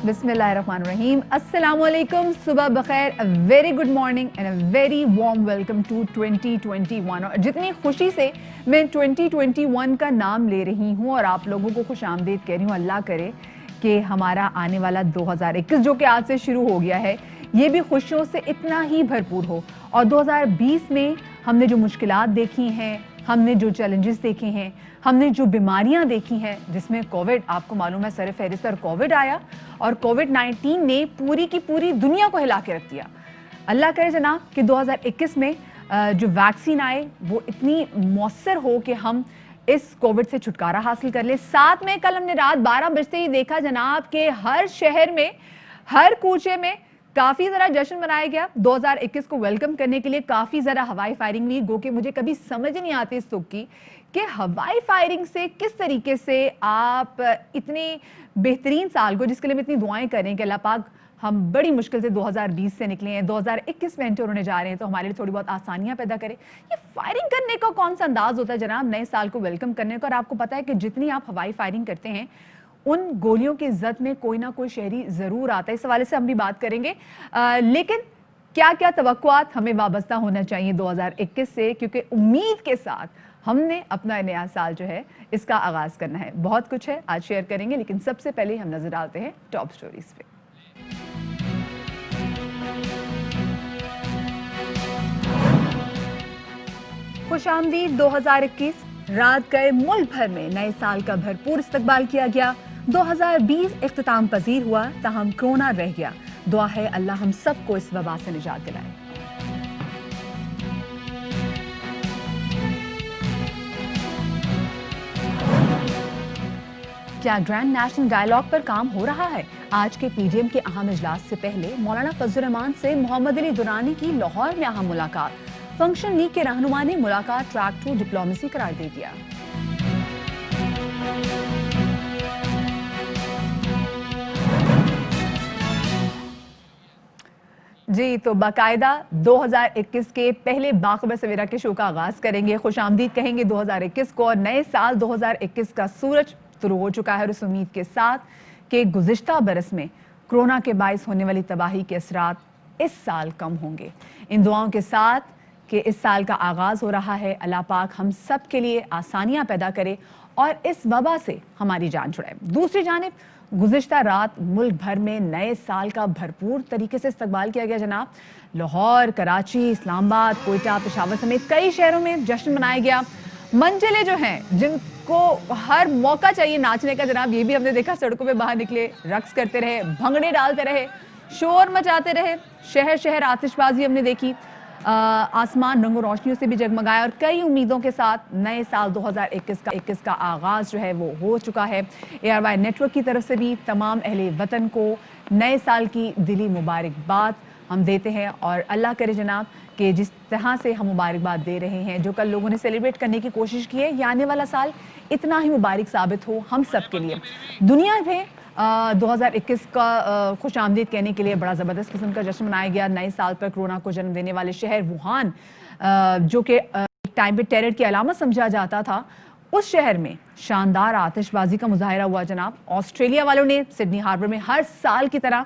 बिस्मिल्लाहिर्रहमानिर्रहीम, अस्सलाम वालेकुम, सुबह बखैर, a very good morning and a very warm welcome to 2021। और जितनी खुशी से मैं 2021 का नाम ले रही हूँ और आप लोगों को खुश आमदीद कह रही हूँ, अल्लाह करे कि हमारा आने वाला 2021 जो कि आज से शुरू हो गया है ये भी खुशियों से इतना ही भरपूर हो। और 2020 में हमने जो मुश्किलात देखी हैं, हमने जो चैलेंजेस देखे हैं, हमने जो बीमारियां देखी हैं, जिसमें कोविड, आपको मालूम है सर फहरिस्त पर कोविड आया और कोविड-19 ने पूरी की पूरी दुनिया को हिला के रख दिया। अल्लाह करे जनाब कि 2021 में जो वैक्सीन आए वो इतनी मौसर हो कि हम इस कोविड से छुटकारा हासिल कर ले। साथ में कल हमने रात 12 बजते ही देखा जनाब कि हर शहर में, हर कूचे में काफी जरा जश्न मनाया गया। 2021 को वेलकम करने के लिए काफी जरा हवाई फायरिंग हुई, गो कि मुझे कभी समझ नहीं आती इस तुक की कि हवाई फायरिंग से किस तरीके से आप इतने बेहतरीन साल को, जिसके लिए हम इतनी दुआएं करें कि अल्लाह पाक हम बड़ी मुश्किल से 2020 से निकले हैं, 2021 में एंटर होने जा रहे हैं, तो हमारे लिए थोड़ी बहुत आसानियां पैदा करें। ये फायरिंग करने का कौन सा अंदाज होता है जनाब नए साल को वेलकम करने का? और आपको पता है कि जितनी आप हवाई फायरिंग करते हैं उन गोलियों की इज्जत में कोई ना कोई शहरी जरूर आता है। इस हवाले से हम भी बात करेंगे, लेकिन क्या क्या तवक्कुआत हमें वाबस्ता होना चाहिए 2021 से, क्योंकि उम्मीद के साथ हमने अपना नया साल जो है इसका आगाज करना है। बहुत कुछ है आज शेयर करेंगे, लेकिन सबसे पहले हम नजर डालते हैं टॉप स्टोरीज पे। खुशामदीद 2021, रात गए मुल्क भर में नए साल का भरपूर इस्तकबाल किया गया। 2020 इख्तिताम पजीर हुआ, ताहम कोरोना रह गया। दुआ है अल्लाह हम सबको इस वबा से निजात दिलाए। क्या ग्रैंड नेशनल डायलॉग पर काम हो रहा है? आज के पीडीएम के अहम इजलास से पहले मौलाना फजल रहमान से मोहम्मद अली दुरानी की लाहौर में अहम मुलाकात। फंक्शन लीग के रहनुमा ने मुलाकात ट्रैक टू डिप्लोमेसी करार दे दिया। जी, तो बाकायदा 2021 के पहले बाखबर सवेरा के शो का आगाज करेंगे, खुश आमदीद कहेंगे 2021 को। और नए साल 2021 का सूरज शुरू हो चुका है और उस उम्मीद के साथ कि गुज़िश्ता बरस में कोरोना के बाइस होने वाली तबाही के असरात इस साल कम होंगे। इन दुआओं के साथ कि इस साल का आगाज हो रहा है, अल्लाह पाक हम सब के लिए आसानियां पैदा करे और इस वबा से हमारी जान छुड़ाए। दूसरी जानिब गुज़िश्ता रात मुल्क भर में नए साल का भरपूर तरीके से इस्तकबाल किया गया जनाब। लाहौर, कराची, इस्लामाबाद, कोयटा, पेशावर समेत कई शहरों में जश्न मनाया गया। मंजिलें जो हैं जिनको हर मौका चाहिए नाचने का जनाब, ये भी हमने देखा, सड़कों पे बाहर निकले, रक्स करते रहे, भंगड़े डालते रहे, शोर मचाते रहे, शहर शहर आतिशबाजी हमने देखी। आसमान रंगों रोशनियों से भी जगमगाया और कई उम्मीदों के साथ नए साल 2021 का आगाज जो है वो हो चुका है। ARY नेटवर्क की तरफ से भी तमाम अहले वतन को नए साल की दिली मुबारकबाद हम देते हैं और अल्लाह करे जनाब कि जिस तरह से हम मुबारकबाद दे रहे हैं, जो कल लोगों ने सेलिब्रेट करने की कोशिश की है, ये आने वाला साल इतना ही मुबारक साबित हो हम सब के लिए। दुनिया में 2021 का खुश आमदीद कहने के लिए बड़ा ज़बरदस्त किस्म का जश्न मनाया गया। नए साल पर कोरोना को जन्म देने वाले शहर वुहान, जो कि एक टाइम पे टेरर की अलामत समझा जाता था, उस शहर में शानदार आतिशबाजी का मुजाहिरा हुआ जनाब। ऑस्ट्रेलिया वालों ने सिडनी हार्बर में हर साल की तरह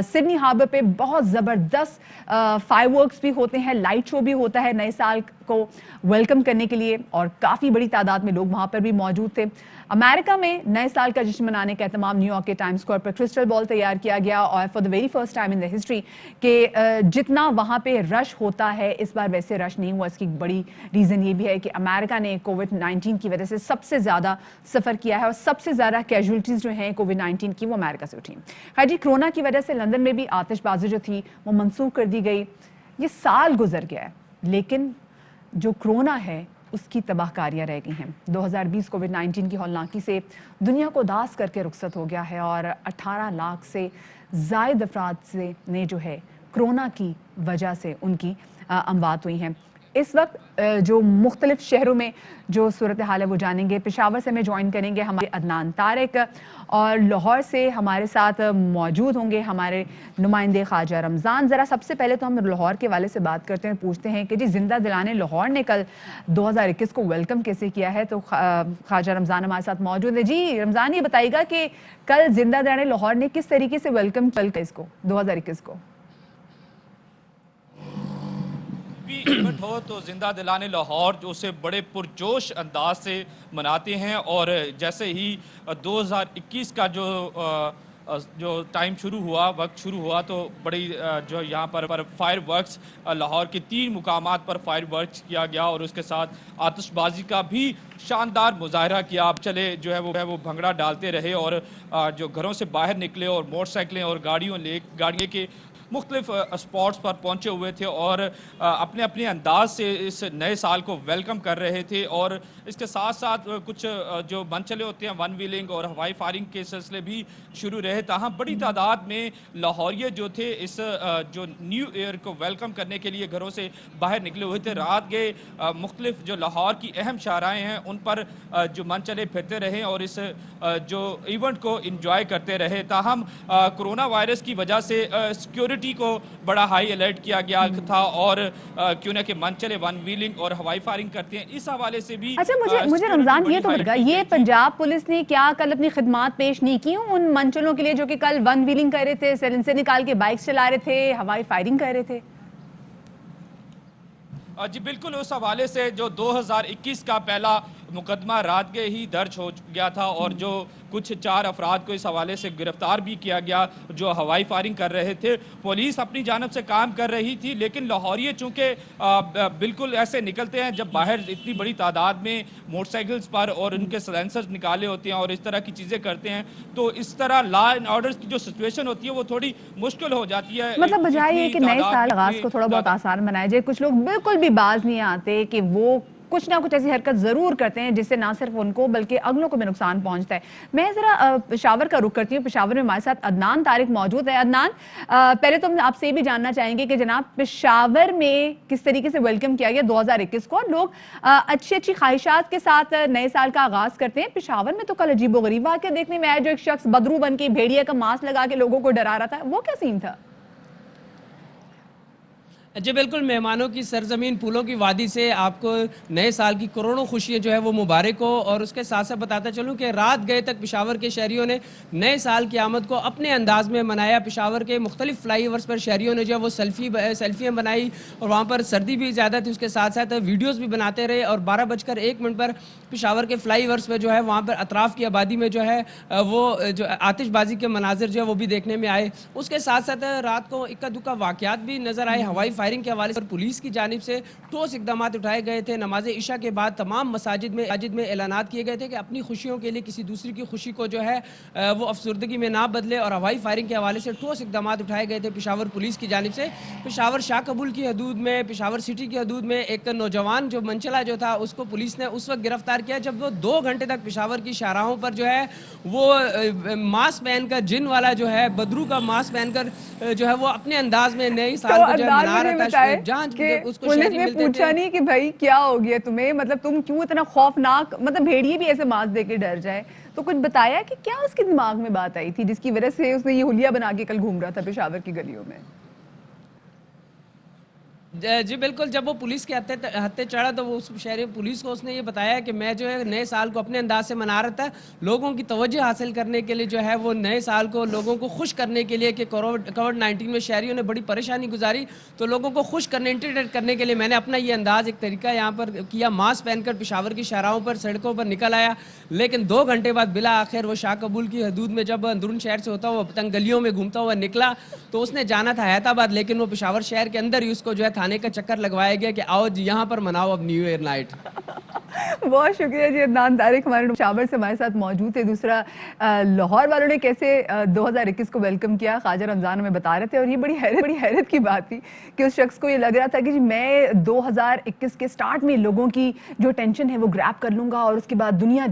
सिडनी हार्बर पे बहुत ज़बरदस्त फायरवर्क्स भी होते हैं, लाइट शो भी होता है नए साल को वेलकम करने के लिए और काफ़ी बड़ी तादाद में लोग वहाँ पर भी मौजूद थे। अमेरिका में नए साल का जश्न मनाने का एहतमाम न्यूयॉर्क के टाइम्स स्क्वायर पर क्रिस्टल बॉल तैयार किया गया और for the very first time in the history कि जितना वहाँ पे रश होता है इस बार वैसे रश नहीं हुआ। इसकी बड़ी रीज़न ये भी है कि अमेरिका ने कोविड-19 की वजह से सबसे ज़्यादा सफ़र किया है और सबसे ज़्यादा कैजुअलिटीज़ जो हैं कोविड-19 की वो अमेरिका से उठी। खैर जी, कोरोना की वजह से लंदन में भी आतिशबाजी जो थी वो मनसूख कर दी गई। ये साल गुजर गया है, लेकिन जो कोरोना है उसकी तबाहकारियाँ रह गई हैं। 2020 कोविड-19 की हौलनाकी से दुनिया को दास करके रुखसत हो गया है और 18 लाख से ज़ायद अफराद से ने जो है कोरोना की वजह से उनकी अमवात हुई हैं। اس وقت جو مختلف شہروں میں جو صورتحال ہے وہ جانیں گے. پشاور سے ہمیں جوائن کریں گے ہمارے عدنان طارق, اور لاہور سے ہمارے ساتھ موجود ہوں گے ہمارے نمائندے خواجہ رمضان. ذرا سب سے پہلے تو ہم لاہور کے والے سے بات کرتے ہیں, پوچھتے ہیں کہ جی زندہ دلانے لاہور نے کل 2021 کو ویلکم کیسے کیا ہے. تو خواجہ رمضان ہمارے ساتھ موجود ہے. جی رمضان, یہ بتائیے گا کہ کل زندہ دلانے لاہور نے کس طریقے سے ویلکم کیا اس کو 2021 کو؟ ایونٹ ہو تو زندہ دلانے لاہور جو اسے بڑے پرجوش انداز سے مناتے ہیں, اور جیسے ہی 2021 کا جو ٹائم شروع ہوا, وقت شروع ہوا, تو بڑی جو یہاں پر فائر ورکس لاہور کے 3 مقامات پر فائر ورکس کیا گیا, اور اس کے ساتھ آتش بازی کا بھی شاندار مظاہرہ کیا. چلے جو ہے وہ بھنگڑا ڈالتے رہے, اور جو گھروں سے باہر نکلے اور موٹر سائیکلیں اور گاڑیوں کے مختلف اسپاٹس پر پہنچے ہوئے تھے, اور اپنے اپنے انداز سے اس نئے سال کو ویلکم کر رہے تھے. اور اس کے ساتھ ساتھ کچھ جو منچلے ہوتے ہیں ون ویلنگ اور ہوائی فائرنگ کے سلسلے بھی شروع رہے. تاہم بڑی تعداد میں لاہوریے جو تھے اس جو نیو ایئر کو ویلکم کرنے کے لیے گھروں سے باہر نکلے ہوئے تھے. رات کے مختلف جو لاہور کی اہم شاہراہیں ہیں ان پر جو منچلے پھرتے رہے اور اس جو ایونٹ کو انجوائے کرتے رہے. تاہم کرونا وائرس کی وجہ سے سیکیورٹی کو بڑا ہائی الرٹ کیا گیا تھا, اور کیوں نہ کہ منچلے ون ویلنگ اور ہوائی فائرنگ کرتے ہیں, اس حوالے سے بھی اچھا مجھے رمضان یہ تو بتا, یہ پنجاب پولیس نے کیا کل اپنی خدمات پیش نہیں کی ان منچلوں کے لیے جو کہ کل ون ویلنگ کر رہے تھے, سیلن سے نکال کے بائک چلا رہے تھے, ہوائی فائرنگ کر رہے تھے؟ جی بالکل, اس حوالے سے جو 2021 کا پہلا مقدمہ رات گئے ہی درج ہو گیا تھا, اور جو کچھ 4 افراد کو اس حوالے سے گرفتار بھی کیا گیا جو ہوائی فائرنگ کر رہے تھے. پولیس اپنی جانب سے کام کر رہی تھی, لیکن لاہوریے چونکہ بالکل ایسے نکلتے ہیں جب باہر اتنی بڑی تعداد میں موٹر سائیکلز پر اور ان کے سلنسر نکالے ہوتے ہیں اور اس طرح کی چیزیں کرتے ہیں, تو اس طرح لا اینڈ آرڈر کی جو سچویشن ہوتی ہے وہ تھوڑی مشکل ہو جاتی ہے. مطلب بجائے یہ کہ نئے سال آغاز کو تھوڑا بہت آسان بنایا جائے, کچھ لوگ بالکل بھی باز نہیں آتے کہ وہ کچھ نہ کچھ ایسی حرکت ضرور کرتے ہیں جس سے نہ صرف ان کو بلکہ اگلوں کو بھی نقصان پہنچتا ہے. میں ذرا پشاور کا رخ کرتی ہوں. پشاور میں ہمارے ساتھ عدنان طارق موجود ہے. عدنان, پہلے تو ہم آپ سے یہ بھی جاننا چاہیں گے کہ جناب پشاور میں کس طریقے سے ویلکم کیا گیا 2021 کو. لوگ اچھی خواہشات کے ساتھ نئے سال کا آغاز کرتے ہیں. پشاور میں تو کل عجیب و غریب واقعہ دیکھنے میں آیا, جو ایک شخص بدرو بن کے بھیڑیا کا ماسک لگا کے لوگوں کو ڈرا رہا تھا, وہ کیا سین تھا؟ جی بالکل, مہمانوں کی سرزمین پھولوں کی وادی سے آپ کو نئے سال کی کروڑوں خوشیاں جو ہے وہ مبارک ہو. اور اس کے ساتھ ساتھ بتاتا چلوں کہ رات گئے تک پشاور کے شہریوں نے نئے سال کی آمد کو اپنے انداز میں منایا. پشاور کے مختلف فلائی اوورز پر شہریوں نے جو ہے وہ سیلفیاں بنائی, اور وہاں پر سردی بھی زیادہ تھی, اس کے ساتھ ساتھ ویڈیوز بھی بناتے رہے. اور 12:01 پر پشاور کے فلائی اوورز پہ جو ہے وہاں پر اطراف کی آبادی میں جو ہے وہ جو آتش بازی کے مناظر جو ہے وہ بھی دیکھنے میں آئے. اس کے ساتھ ساتھ رات کو اکا دکا واقعات بھی نظر آئے. ہوائی فائرنگ کے حوالے سے پولیس کی جانب سے ٹھوس اقدامات اٹھائے گئے تھے. نماز عشاء کے بعد تمام مساجد میں اعلانات کیے گئے تھے کہ اپنی خوشیوں کے لیے کسی دوسری کی خوشی کو جو ہے وہ افسردگی میں نہ بدلے, اور ہوائی فائرنگ کے حوالے سے ٹھوس اقدامات اٹھائے گئے تھے پشاور پولیس کی جانب سے. پشاور شاہ قبول کی حدود میں, پشاور سٹی کی حدود میں ایک نوجوان جو منچلا جو تھا اس کو پولیس نے اس وقت گرفتار کیا جب وہ 2 گھنٹے تک پشاور کی شاہراہوں پر جو ہے وہ ماسک پہن کر, جن والا جو ہے بدرو کا ماسک پہن کر جو ہے وہ اپنے انداز میں نئی سال کو جو ہے منا رہا تھا. پولیس نے پوچھا نہیں کہ بھائی کیا ہو گیا تمہیں, مطلب تم کیوں اتنا خوفناک, مطلب بھیڑیے بھی ایسے ماسک دے کے ڈر جائے, تو کچھ بتایا کہ کیا اس کے دماغ میں بات آئی تھی جس کی وجہ سے اس نے یہ حلیہ بنا کے کل گھوم رہا تھا پشاور کی گلیوں میں؟ جی بالکل, جب وہ پولیس کے ہتھے چڑھا تو وہ اس شہری پولیس کو اس نے یہ بتایا کہ میں جو ہے نئے سال کو اپنے انداز سے منا رہا تھا, لوگوں کی توجہ حاصل کرنے کے لیے جو ہے وہ نئے سال کو لوگوں کو خوش کرنے کے لیے کہ کووڈ-19 میں شہریوں نے بڑی پریشانی گزاری, تو لوگوں کو خوش کرنے, انٹرٹین کرنے کے لیے میں نے اپنا یہ انداز ایک طریقہ یہاں پر کیا, ماسک پہن کر پشاور کی شاہراہوں پر سڑکوں پر نکل آیا. لیکن 2 گھنٹے بعد بلا آخر وہ شاہ قبول کی حدود میں جب اندرون شہر سے ہوتا ہوا پتنگ گلیوں میں گھومتا ہوا نکلا, تو اس نے جانا تھا حیات آباد, لیکن وہ پشاور شہر کے اندر ہی اس کو جو ہے تھانے کا چکر لگوایا گیا کہ آؤ جی یہاں پر مناؤ اب نیو ایئر نائٹ. بہت شکریہ جی عدنان طارق ہمارے شاور سے ہمارے ساتھ موجود تھے. دوسرا لاہور والوں نے کیسے 2021 کو ویلکم کیا خواجہ رمضان ہمیں بتا رہے تھے, اور یہ بڑی حیرت کی بات تھی کہ اس شخص کو یہ لگ رہا تھا کہ جی میں 2021 کے سٹارٹ میں لوگوں کی جو ٹینشن ہے وہ گریب کر لوں گا اور اس کے بعد دنیا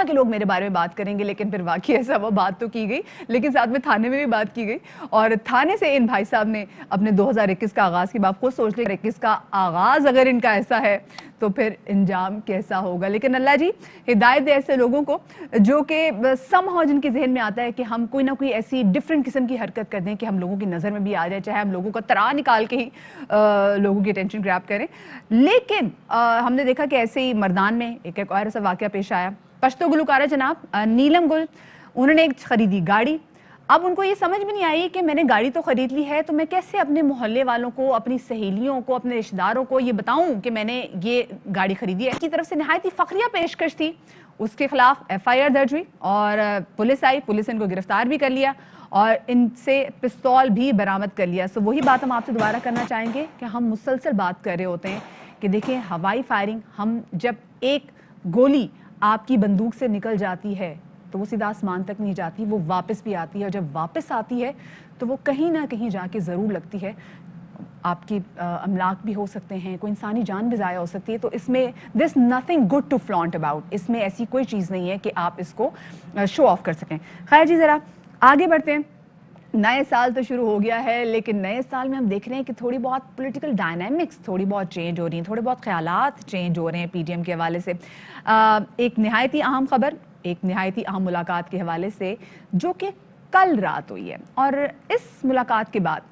کے لوگ میرے بارے میں بات کریں گے. لیکن پھر واقعی ایسا وہ بات تو کی گئی, لیکن ساتھ میں تھانے میں بھی بات کی گئی, اور تھانے سے ان بھائی صاحب نے اپنے 2021 کا آغاز کی بات خود سوچ لی. 2021 کا آغاز اگر ان کا ایسا ہے تو پھر انجام کیسا ہوگا. لیکن اللہ جی ہدایت دے ایسے لوگوں کو جو کہ سم ہاؤ جن کے ذہن میں آتا ہے کہ ہم کوئی نہ کوئی ایسی ڈفرینٹ قسم کی حرکت کر دیں کہ ہم لوگوں کی نظر میں بھی آ جائے, چاہے ہم لوگوں کا ترا نکال کے ہی لوگوں کی ٹینشن گریب کریں. لیکن ہم نے دیکھا کہ ایسے ہی مردان میں ایک اور ایسا واقعہ پیش آیا. پشتو گلوکارہ جناب نیلم گل, انہوں نے ایک خریدی گاڑی. اب ان کو یہ سمجھ میں نہیں آئی کہ میں نے گاڑی تو خرید لی ہے تو میں کیسے اپنے محلے والوں کو, اپنی سہیلیوں کو, اپنے رشتہ داروں کو یہ بتاؤں کہ میں نے یہ گاڑی خریدی ہے. کی طرف سے نہایت ہی فخریہ پیشکش تھی, اس کے خلاف FIR درج ہوئی اور پولیس آئی, پولیس نے ان کو گرفتار بھی کر لیا اور ان سے پستول بھی برآمد کر لیا. سو وہی بات ہم آپ سے دوبارہ کرنا چاہیں گے کہ ہم مسلسل بات کر رہے ہوتے ہیں کہ دیکھیں ہوائی فائرنگ, ہم جب ایک گولی آپ کی بندوق سے نکل جاتی ہے تو وہ سیدھا آسمان تک نہیں جاتی, وہ واپس بھی آتی ہے, اور جب واپس آتی ہے تو وہ کہیں نہ کہیں جا کے ضرور لگتی ہے. آپ کی املاک بھی ہو سکتے ہیں, کوئی انسانی جان بھی ضائع ہو سکتی ہے. تو اس میں this nothing good to flaunt about, اس میں ایسی کوئی چیز نہیں ہے کہ آپ اس کو شو آف کر سکیں. خیر جی ذرا آگے بڑھتے ہیں. نئے سال تو شروع ہو گیا ہے, لیکن نئے سال میں ہم دیکھ رہے ہیں کہ تھوڑی بہت پولیٹیکل ڈائنامکس تھوڑی بہت چینج ہو رہی ہیں, تھوڑے بہت خیالات چینج ہو رہے ہیں PDM کے حوالے سے. ایک نہایت ہی اہم خبر, ایک نہایت ہی اہم ملاقات کے حوالے سے جو کہ کل رات ہوئی ہے, اور اس ملاقات کے بعد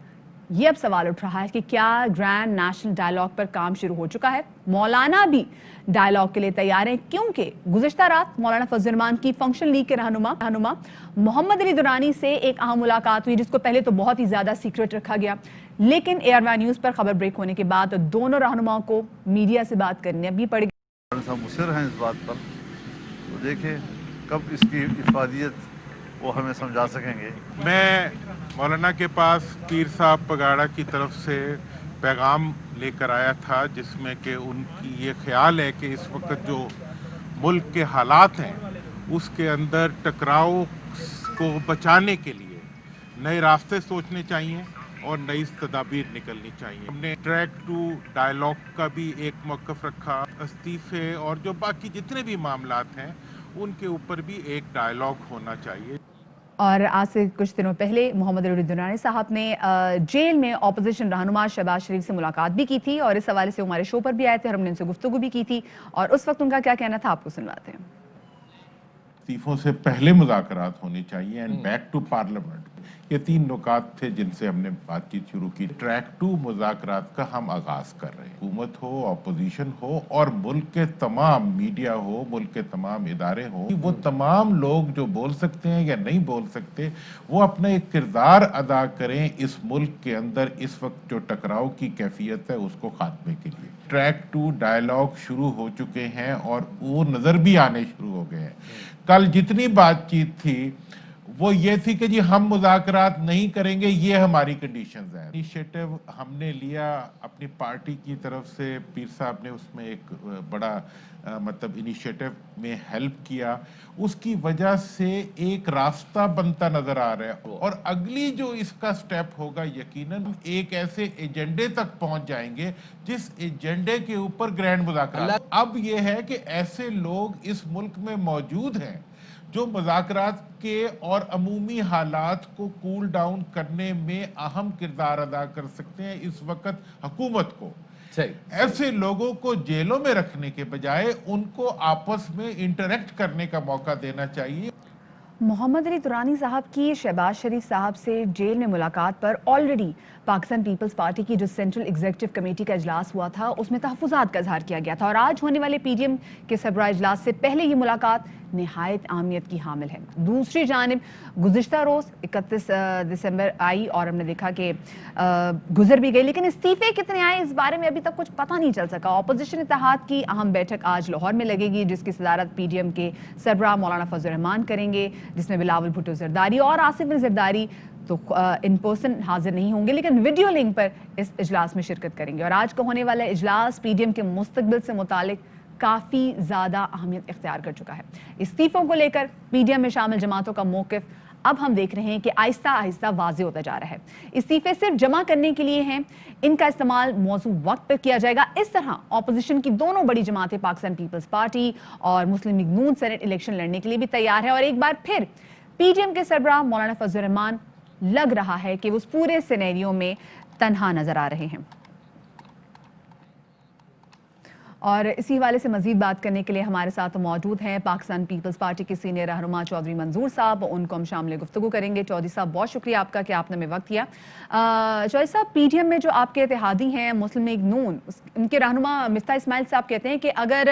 یہ اب سوال اٹھ رہا ہے کہ کیا گرینڈ نیشنل ڈائیلاگ پر کام شروع ہو چکا ہے. مولانا بھی ڈائیلاگ کے لیے تیار ہیں, کیونکہ گزشتہ رات مولانا فضل الرحمان کی فنکشن لیگ کے رہنما محمد علی درانی سے ایک اہم ملاقات ہوئی, جس کو پہلے تو بہت ہی زیادہ سیکرٹ رکھا گیا, لیکن ARY نیوز پر خبر بریک ہونے کے بعد دونوں رہنماؤں کو میڈیا سے بات کرنے بھی پڑ گئی. مصر ہیں اس بات پر, تو دیکھیں کب اس کی افادیت وہ ہمیں سمجھا سکیں گے. میں مولانا کے پاس پیر صاحب پگاڑا کی طرف سے پیغام لے کر آیا تھا, جس میں کہ ان کی یہ خیال ہے کہ اس وقت جو ملک کے حالات ہیں اس کے اندر ٹکراؤ کو بچانے کے لیے نئے راستے سوچنے چاہیے اور نئی تدابیر نکلنی چاہیے. ہم نے ٹریک ٹو ڈائیلاگ کا بھی ایک موقف رکھا, استعفے اور جو باقی جتنے بھی معاملات ہیں ان کے اوپر بھی ایک ڈائیلاگ ہونا چاہیے. اور آج سے کچھ دنوں پہلے محمد علی درانی صاحب نے جیل میں اپوزیشن رہنما شہباز شریف سے ملاقات بھی کی تھی, اور اس حوالے سے ہمارے شو پر بھی آئے تھے اور ہم نے ان سے گفتگو بھی کی تھی, اور اس وقت ان کا کیا کہنا تھا آپ کو سنواتے ہیں. استعفوں سے پہلے مذاکرات ہونی چاہیے اینڈ بیک ٹو پارلیمنٹ. یہ 3 نکات تھے جن سے ہم نے بات چیت شروع کی. ٹریک ٹو مذاکرات کا ہم آغاز کر رہے ہیں. حکومت ہو, اپوزیشن ہو, اور ملک کے تمام میڈیا ہو, ملک کے تمام ادارے ہوں, وہ تمام لوگ جو بول سکتے ہیں یا نہیں بول سکتے وہ اپنا ایک کردار ادا کریں اس ملک کے اندر اس وقت جو ٹکراؤ کی کیفیت ہے اس کو خاتمے کے لیے. ٹریک ٹو ڈائیلاگ شروع ہو چکے ہیں اور وہ نظر بھی آنے شروع ہو گئے ہیں. کل جتنی بات چیت تھی وہ یہ تھی کہ جی ہم مذاکرات نہیں کریں گے, یہ ہماری کنڈیشنز ہیں. انیشیٹو ہم نے لیا اپنی پارٹی کی طرف سے, پیر صاحب نے اس میں ایک بڑا مطلب انیشیٹو میں ہیلپ کیا, اس کی وجہ سے ایک راستہ بنتا نظر آ رہا ہے. اور اگلی جو اس کا سٹیپ ہوگا یقیناً ایک ایسے ایجنڈے تک پہنچ جائیں گے جس ایجنڈے کے اوپر گرینڈ مذاکرات. اب یہ ہے کہ ایسے لوگ اس ملک میں موجود ہیں جو مذاکرات کے اور عمومی حالات کو کول ڈاؤن کرنے میں اہم کردار ادا کر سکتے ہیں. اس وقت حکومت کو ایسے لوگوں کو جیلوں میں رکھنے کے بجائے ان کو آپس میں انٹریکٹ کرنے کا موقع دینا چاہیے. محمد علی درانی صاحب کی شہباز شریف صاحب سے جیل میں ملاقات پر آلریڈی پاکستان پیپلز پارٹی کی جو سینٹرل ایگزیکٹو کمیٹی کا اجلاس ہوا تھا اس میں تحفظات کا اظہار کیا گیا تھا, اور آج ہونے والے PDM کے سربراہ اجلاس سے پہلے یہ ملاقات نہایت اہمیت کی حامل ہے. دوسری جانب گزشتہ روز 31 دسمبر آئی اور ہم نے دیکھا کہ گزر بھی گئی, لیکن استعفے کتنے آئے اس بارے میں ابھی تک کچھ پتہ نہیں چل سکا. اپوزیشن اتحاد کی اہم بیٹھک آج لاہور میں لگے گی جس کی صدارت PDM کے سربراہ مولانا فضل الرحمان کریں گے, جس میں بلاول بھٹو زرداری اور آصف علی زرداری تو ان پرسن حاضر نہیں ہوں گے لیکن ویڈیو لنک پر اس اجلاس میں شرکت کریں گے. اور آج کا ہونے والا اجلاس PDM کے مستقبل سے متعلق काफ़ी ज़्यादा अहमियत इख्तियार कर चुका है। इस्तीफ़ों को लेकर पीडीएम में शामिल जमातों का मौक़िफ़ अब हम देख रहे हैं कि आहिस्ता आहिस्ता वाज़ेह होता जा रहा है। इस्तीफ़े सिर्फ जमा करने के लिए हैं, इनका इस्तेमाल मौजूद वक्त पर किया जाएगा। इस तरह ऑपोजिशन की दोनों बड़ी जमातें पाकिस्तान पीपल्स पार्टी और मुस्लिम लीग नून सेनेट इलेक्शन लड़ने के लिए भी तैयार है और एक बार फिर पीडीएम के सरबराह मौलाना फजल रहमान लग रहा है कि वो उस पूरे सिनेरियो में तन्हा नजर आ रहे हैं। और इसी हवाले से मजीद बात करने के लिए हमारे साथ मौजूद हैं पाकिस्तान पीपल्स पार्टी के सीनियर रहनुमा चौधरी मंजूर साहब, उनको हम शामिल गुफ्तगू करेंगे। चौधरी साहब, बहुत शुक्रिया आपका कि आपने हमें वक्त दिया। चौधरी साहब, पीडीएम में जो आपके इत्तेहादी हैं मुस्लिम लीग नून, उनके रहनुमा मिफ्ता इस्माइल साहब कहते हैं कि अगर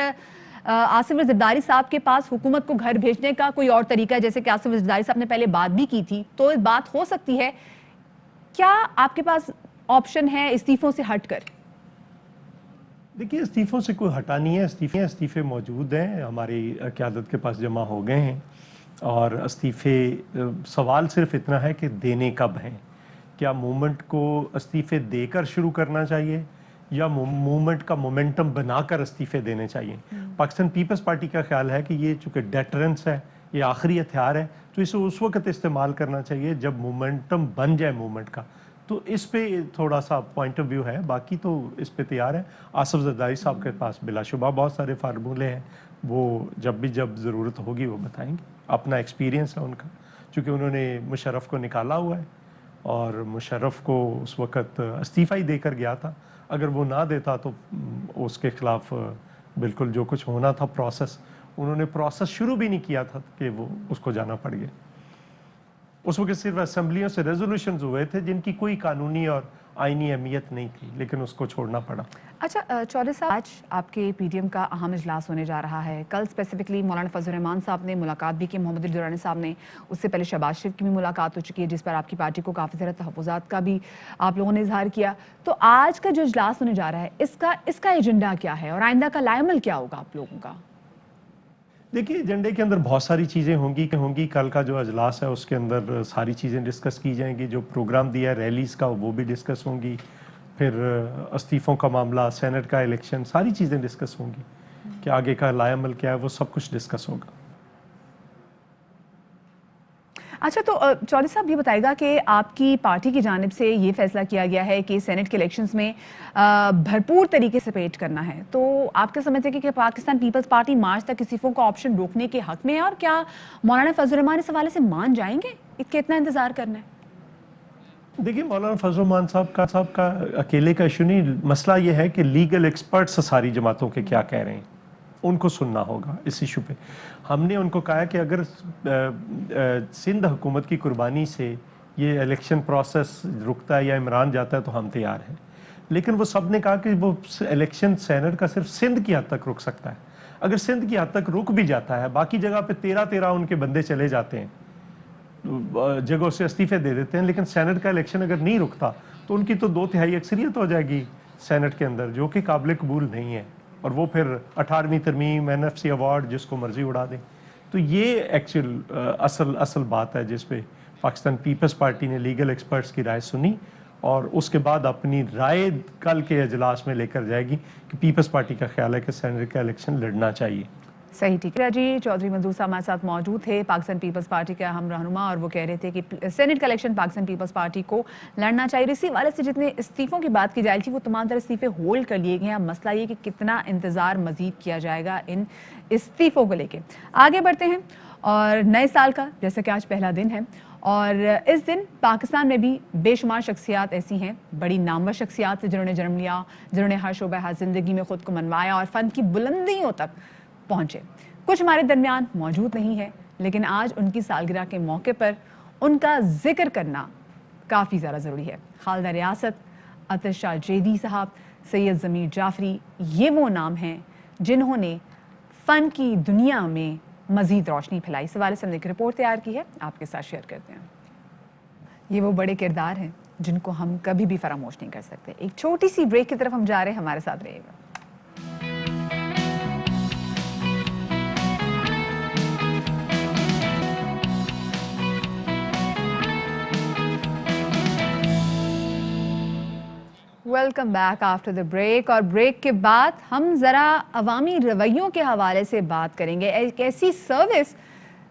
आसिफ ज़रदारी साहब के पास हुकूमत को घर भेजने का कोई और तरीका है, जैसे कि आसिफ ज़रदारी साहब ने पहले बात भी की थी, तो बात हो सकती है। क्या आपके पास ऑप्शन है इस्तीफों से हटकर? देखिए, इस्तीफ़ों से कोई हटा नहीं है। इस्तीफ़े मौजूद हैं, हमारी क़यादत के पास जमा हो गए हैं और इस्तीफ़े, सवाल सिर्फ इतना है कि देने कब हैं। क्या मूवमेंट को इस्तीफ़े देकर शुरू करना चाहिए या मूवमेंट का मोमेंटम बनाकर इस्तीफ़े देने चाहिए? पाकिस्तान पीपल्स पार्टी का ख्याल है कि ये चूँकि डेटरेंस है, ये आखिरी हथियार है, तो इसे उस वक्त इस्तेमाल करना चाहिए जब मोमेंटम बन जाए मूवमेंट का। तो इस पे थोड़ा सा पॉइंट ऑफ व्यू है, बाकी तो इस पे तैयार है। आसिफ ज़रदारी साहब के पास बिलाशुबा बहुत सारे फार्मूले हैं, वो जब ज़रूरत होगी वो बताएंगे। अपना एक्सपीरियंस है उनका, चूँकि उन्होंने मुशर्रफ को निकाला हुआ है और मुशर्रफ को उस वक़्त इस्तीफ़ा ही देकर गया था। अगर वो ना देता तो उसके ख़िलाफ़ बिल्कुल जो कुछ होना था प्रोसेस, उन्होंने प्रोसेस शुरू भी नहीं किया था कि वो उसको जाना पड़ गया। उस वक्त सिर्फ असेंबलियों से रेजोल्यूशंस हुए थे जिनकी कोई कानूनी और आईनी अहमियत नहीं थी, लेकिन उसको छोड़ना पड़ा। अच्छा चौधरी साहब, आज आपके पीडीएम का अहम इजलास होने जा रहा है। कल स्पेसिफिकली मौलाना फजल रहमान साहब ने मुलाकात भी की, मोहम्मद अली दुरानी साहब ने, उससे पहले शहबाज शरीफ की भी मुलाकात हो चुकी है, जिस पर आपकी पार्टी को काफ़ी ज़्यादा तहफ़्फ़ुज़ात का भी आप लोगों ने इजहार किया। तो आज का जो इजलास होने जा रहा है, इसका एजेंडा क्या है और आइंदा का लाएमल क्या होगा आप लोगों का? देखिए, एजेंडे के अंदर बहुत सारी चीज़ें होंगी। कल का जो अजलास है उसके अंदर सारी चीज़ें डिस्कस की जाएंगी। जो प्रोग्राम दिया है रैलीज़ का वो भी डिस्कस होंगी, फिर इस्तीफ़ों का मामला, सेनेट का इलेक्शन, सारी चीज़ें डिस्कस होंगी कि आगे का लाएमल क्या है, वो सब कुछ डिस्कस होगा। अच्छा, तो चौधरी साहब ये बताएगा कि आपकी पार्टी की जानिब से ये फैसला किया गया है कि सेनेट के इलेक्शंस में भरपूर तरीके से पेट करना है, तो आप क्या समझते हैं कि पाकिस्तान पीपल्स पार्टी मार्च तक इस्तीफों का ऑप्शन रोकने के हक में है और क्या मौलाना फजल रहमान इस हवाले से मान जाएंगे? कितना इंतजार करना है? देखिए, मौलाना फजल रहमान साहब का अकेले का इशू नहीं, मसला ये है कि लीगल एक्सपर्ट्स सारी जमातों के क्या कह रहे हैं, उनको सुनना होगा इस इशू पे। हमने उनको कहा कि अगर सिंध हुकूमत की कुर्बानी से ये इलेक्शन प्रोसेस रुकता है या इमरान जाता है तो हम तैयार हैं, लेकिन वो सब ने कहा कि वो इलेक्शन सेनेट का सिर्फ सिंध की हद तक रुक सकता है। अगर सिंध की हद तक रुक भी जाता है, बाकी जगह पे 13 उनके बंदे चले जाते हैं, जगहों से इस्तीफे दे देते हैं, लेकिन सेनेट का इलेक्शन अगर नहीं रुकता तो उनकी तो 2/3 अक्सरियत हो जाएगी सेनेट के अंदर, जो कि काबिल कबूल नहीं है, और वो फिर 18वीं तरमीम, NFC अवार्ड, जिसको मर्जी उड़ा दें। तो ये एक्चुअल असल बात है जिस पे पाकिस्तान पीपल्स पार्टी ने लीगल एक्सपर्ट्स की राय सुनी और उसके बाद अपनी राय कल के अजलास में लेकर जाएगी कि पीपल्स पार्टी का ख्याल है कि सेनेट का इलेक्शन लड़ना चाहिए। सही, ठीक है जी। चौधरी मंजूर साहब हमारे साथ मौजूद थे, पाकिस्तान पीपल्स पार्टी के अहम रहनुमा, और वो कह रहे थे कि सेनेट का इलेक्शन पाकिस्तान पीपल्स पार्टी को लड़ना चाहिए। इसी वाले से जितने इस्तीफों की बात की जा रही थी वो तमाम तरह इस्तीफे होल्ड कर लिए गए हैं। अब मसला ये कि कितना इंतज़ार मजीद किया जाएगा इन इस्तीफों को लेके। आगे बढ़ते हैं और नए साल का, जैसे कि आज पहला दिन है और इस दिन पाकिस्तान में भी बेशुमार शख्सियात ऐसी हैं, बड़ी नामवर शख्सियात से जिन्होंने जन्म लिया, जिन्होंने हर शोबे हर जिंदगी में खुद को मनवाया और फ़न की बुलंदियों तक पहुंचे। कुछ हमारे दरमियान मौजूद नहीं है, लेकिन आज उनकी सालगिरह के मौके पर उनका जिक्र करना काफ़ी ज़्यादा ज़रूरी है। खालिदा रियासत, अतर शाह जेदी साहब, सैयद ज़मीर जाफरी, ये वो नाम हैं जिन्होंने फ़न की दुनिया में मज़ीद रोशनी फैलाई। इस हवाले से हमने एक रिपोर्ट तैयार की है, आपके साथ शेयर करते हैं। ये वो बड़े किरदार हैं जिनको हम कभी भी फरामोश नहीं कर सकते। एक छोटी सी ब्रेक की तरफ हम जा रहे हैं, हमारे साथ रहिएगा। Welcome back after the break. और ब्रेक के बाद हम ज़रा अवामी रवैयों के हवाले से बात करेंगे। एक ऐसी सर्विस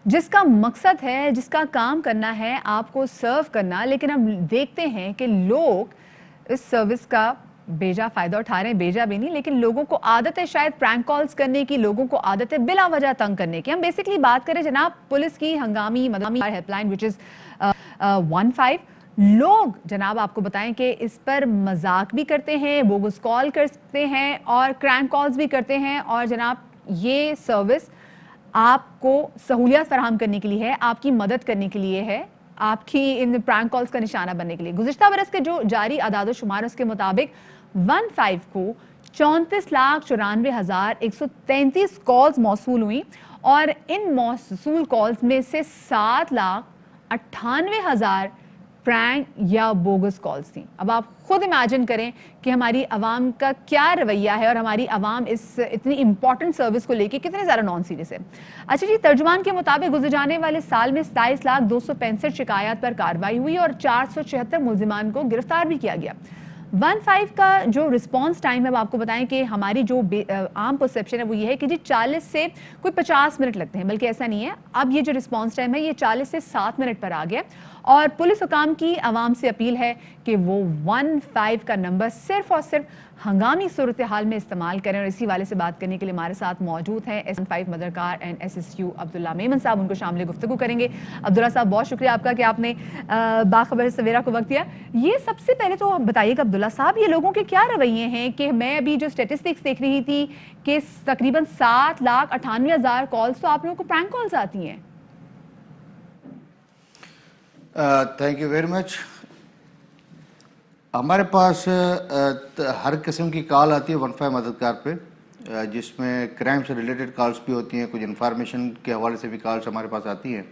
जिसका मकसद है, जिसका काम करना है आपको सर्व करना, लेकिन हम देखते हैं कि लोग इस सर्विस का बेजा फ़ायदा उठा रहे हैं। बेजा भी नहीं, लेकिन लोगों को आदत है शायद प्रैंक कॉल्स करने की, लोगों को आदत है बिला वजह तंग करने की। हम बेसिकली बात करें जनाब पुलिस की हंगामी मदद हेल्पलाइन विच इज़ 15। लोग जनाब आपको बताएं कि इस पर मजाक भी करते हैं, बोगस कॉल करते हैं और क्रैंक कॉल्स भी करते हैं। और जनाब ये सर्विस आपको सहूलियत फराहम करने के लिए है, आपकी मदद करने के लिए है, आपकी इन प्रैंक कॉल्स का निशाना बनने के लिए। गुज़िश्ता बरस के जो जारी आदाद शुमार उसके मुताबिक 15 को 34,94,133 कॉल्स मौसूल हुई और इन मौसूल कॉल्स में से 7,98,000 प्रैंक या बोगस कॉल्स थी। अब आप खुद इमेजिन करें कि हमारी आवाम का क्या रवैया है और हमारी आवाम इस इतनी इंपॉर्टेंट सर्विस को लेके कितने ज़्यादा नॉन सीरियस है। अच्छा जी, तर्जुमान के मुताबिक गुज़रे जाने वाले साल में 27,265 शिकायत पर कार्रवाई हुई और 476 मुल्जिमान को गिरफ्तार भी किया गया। 15 का जो रिस्पांस टाइम है, अब आपको बताएं कि हमारी जो आम परसेप्शन है वो ये है कि जी 40 से कोई 50 मिनट लगते हैं, बल्कि ऐसा नहीं है। अब ये जो रिस्पांस टाइम है ये 40 से 7 मिनट पर आ गया और पुलिस हुकाम की आवाम से अपील है कि वो 15 का नंबर सिर्फ और सिर्फ हंगामी सूरत हाल में इस्तेमाल करें। और इसी वाले से बात करने के लिए हमारे साथ मौजूद हैं S15 मदरकार एंड SSU अब्दुल्ला मेमन साहब, उनको शामिल गुफ्तगू करेंगे। अब्दुल्ला साहब, बहुत शुक्रिया आपका कि आपने बाखबर सवेरा को वक्त दिया। ये सबसे पहले तो बताइएगा अब्दुल्ला साहब, ये लोगों के क्या रवैये हैं कि मैं अभी जो स्टेटिस्टिक्स देख रही थी कि तकरीबन 7,98,000 कॉल्स तो आप लोगों को प्रैंक कॉल्स आती हैं। Thank you very much. हमारे पास हर किस्म की कॉल आती है 15 मददगार पे, जिसमें क्राइम से रिलेटेड कॉल्स भी होती हैं, कुछ इन्फॉर्मेशन के हवाले से भी कॉल्स हमारे पास आती हैं,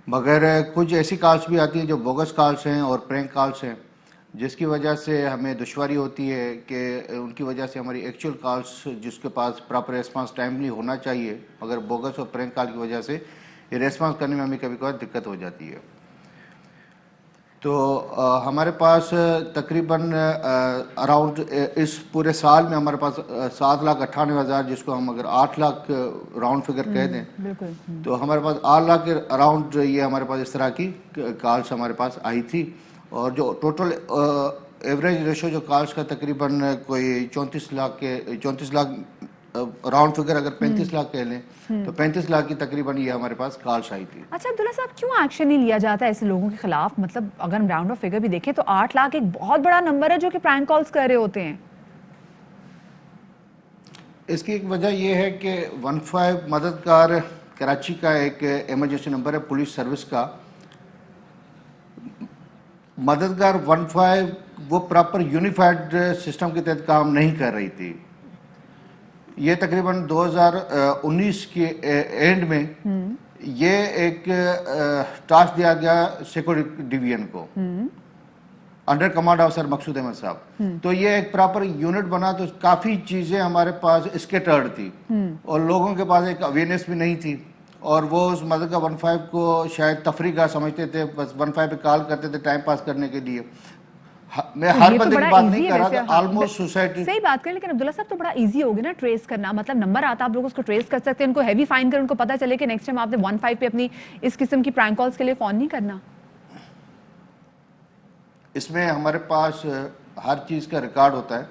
मगर कुछ ऐसी कॉल्स भी आती हैं जो बोगस कॉल्स हैं और प्रैंक कॉल्स हैं, जिसकी वजह से हमें दुश्वारी होती है कि उनकी वजह से हमारी एक्चुअल कॉल्स जिसके पास प्रॉपर रेस्पॉन्स टाइमली होना चाहिए, मगर बोगस और प्रैंक कॉल की वजह से ये रेस्पॉन्स करने में हमें कभी कभार दिक्कत हो जाती है। तो हमारे पास तकरीबन अराउंड इस पूरे साल में हमारे पास 7,98,000, जिसको हम अगर 8 लाख राउंड फिगर कह दें तो हमारे पास 8 लाख के अराउंड ये हमारे पास इस तरह की कॉल्स हमारे पास आई थी। और जो टोटल एवरेज रेशो जो कॉल्स का तकरीबन कोई 34 लाख राउंड फिगर अगर 35 लाख कह लें तो 35 लाख की तकरीबन ये हमारे पास कॉल्स आई थी। अच्छा अब्दुल्ला साहब, क्यों एक्शन नहीं लिया जाता ऐसे लोगों के खिलाफ? मतलब अगर हम राउंड ऑफ फिगर भी देखें तो 8 लाख एक बहुत बड़ा नंबर है जो कि प्रैंक कॉल्स कर रहे होते हैं। इसकी एक वजह यह है कि 15 मददगार कराची का एक इमरजेंसी नंबर है पुलिस सर्विस का। मददगार 15 वो प्रॉपर यूनिफाइड सिस्टम के तहत काम नहीं कर रही थी। ये तकरीबन 2019 के एंड में ये एक टास्क दिया गया सिक्योरिटी डिवीजन को अंडर कमांड ऑफिसर मकसूद अहमद साहब। तो ये एक प्रॉपर यूनिट बना, तो काफ़ी चीज़ें हमारे पास स्कैटर्ड थी और लोगों के पास एक अवेयरनेस भी नहीं थी और वो उस मदद का 15 को शायद तफरीका समझते थे, बस 15 पे कॉल करते थे टाइम पास करने के लिए। मैं तो हर बंदे की बात नहीं कर रहा, ऑलमोस्ट सोसाइटी सही बात करें, लेकिन अब्दुल्ला साहब तो बड़ा इजी हो गया ना ट्रेस करना। मतलब नंबर आता, आप लोग उसको ट्रेस कर सकते हैं, उनको हैवी फाइन कर, उनको पता चले कि नेक्स्ट टाइम आपने 15 पे अपनी इस किस्म की प्रैंक कॉल्स के लिए फोन नहीं करना। इसमें हमारे पास हर चीज़ का रिकॉर्ड होता है।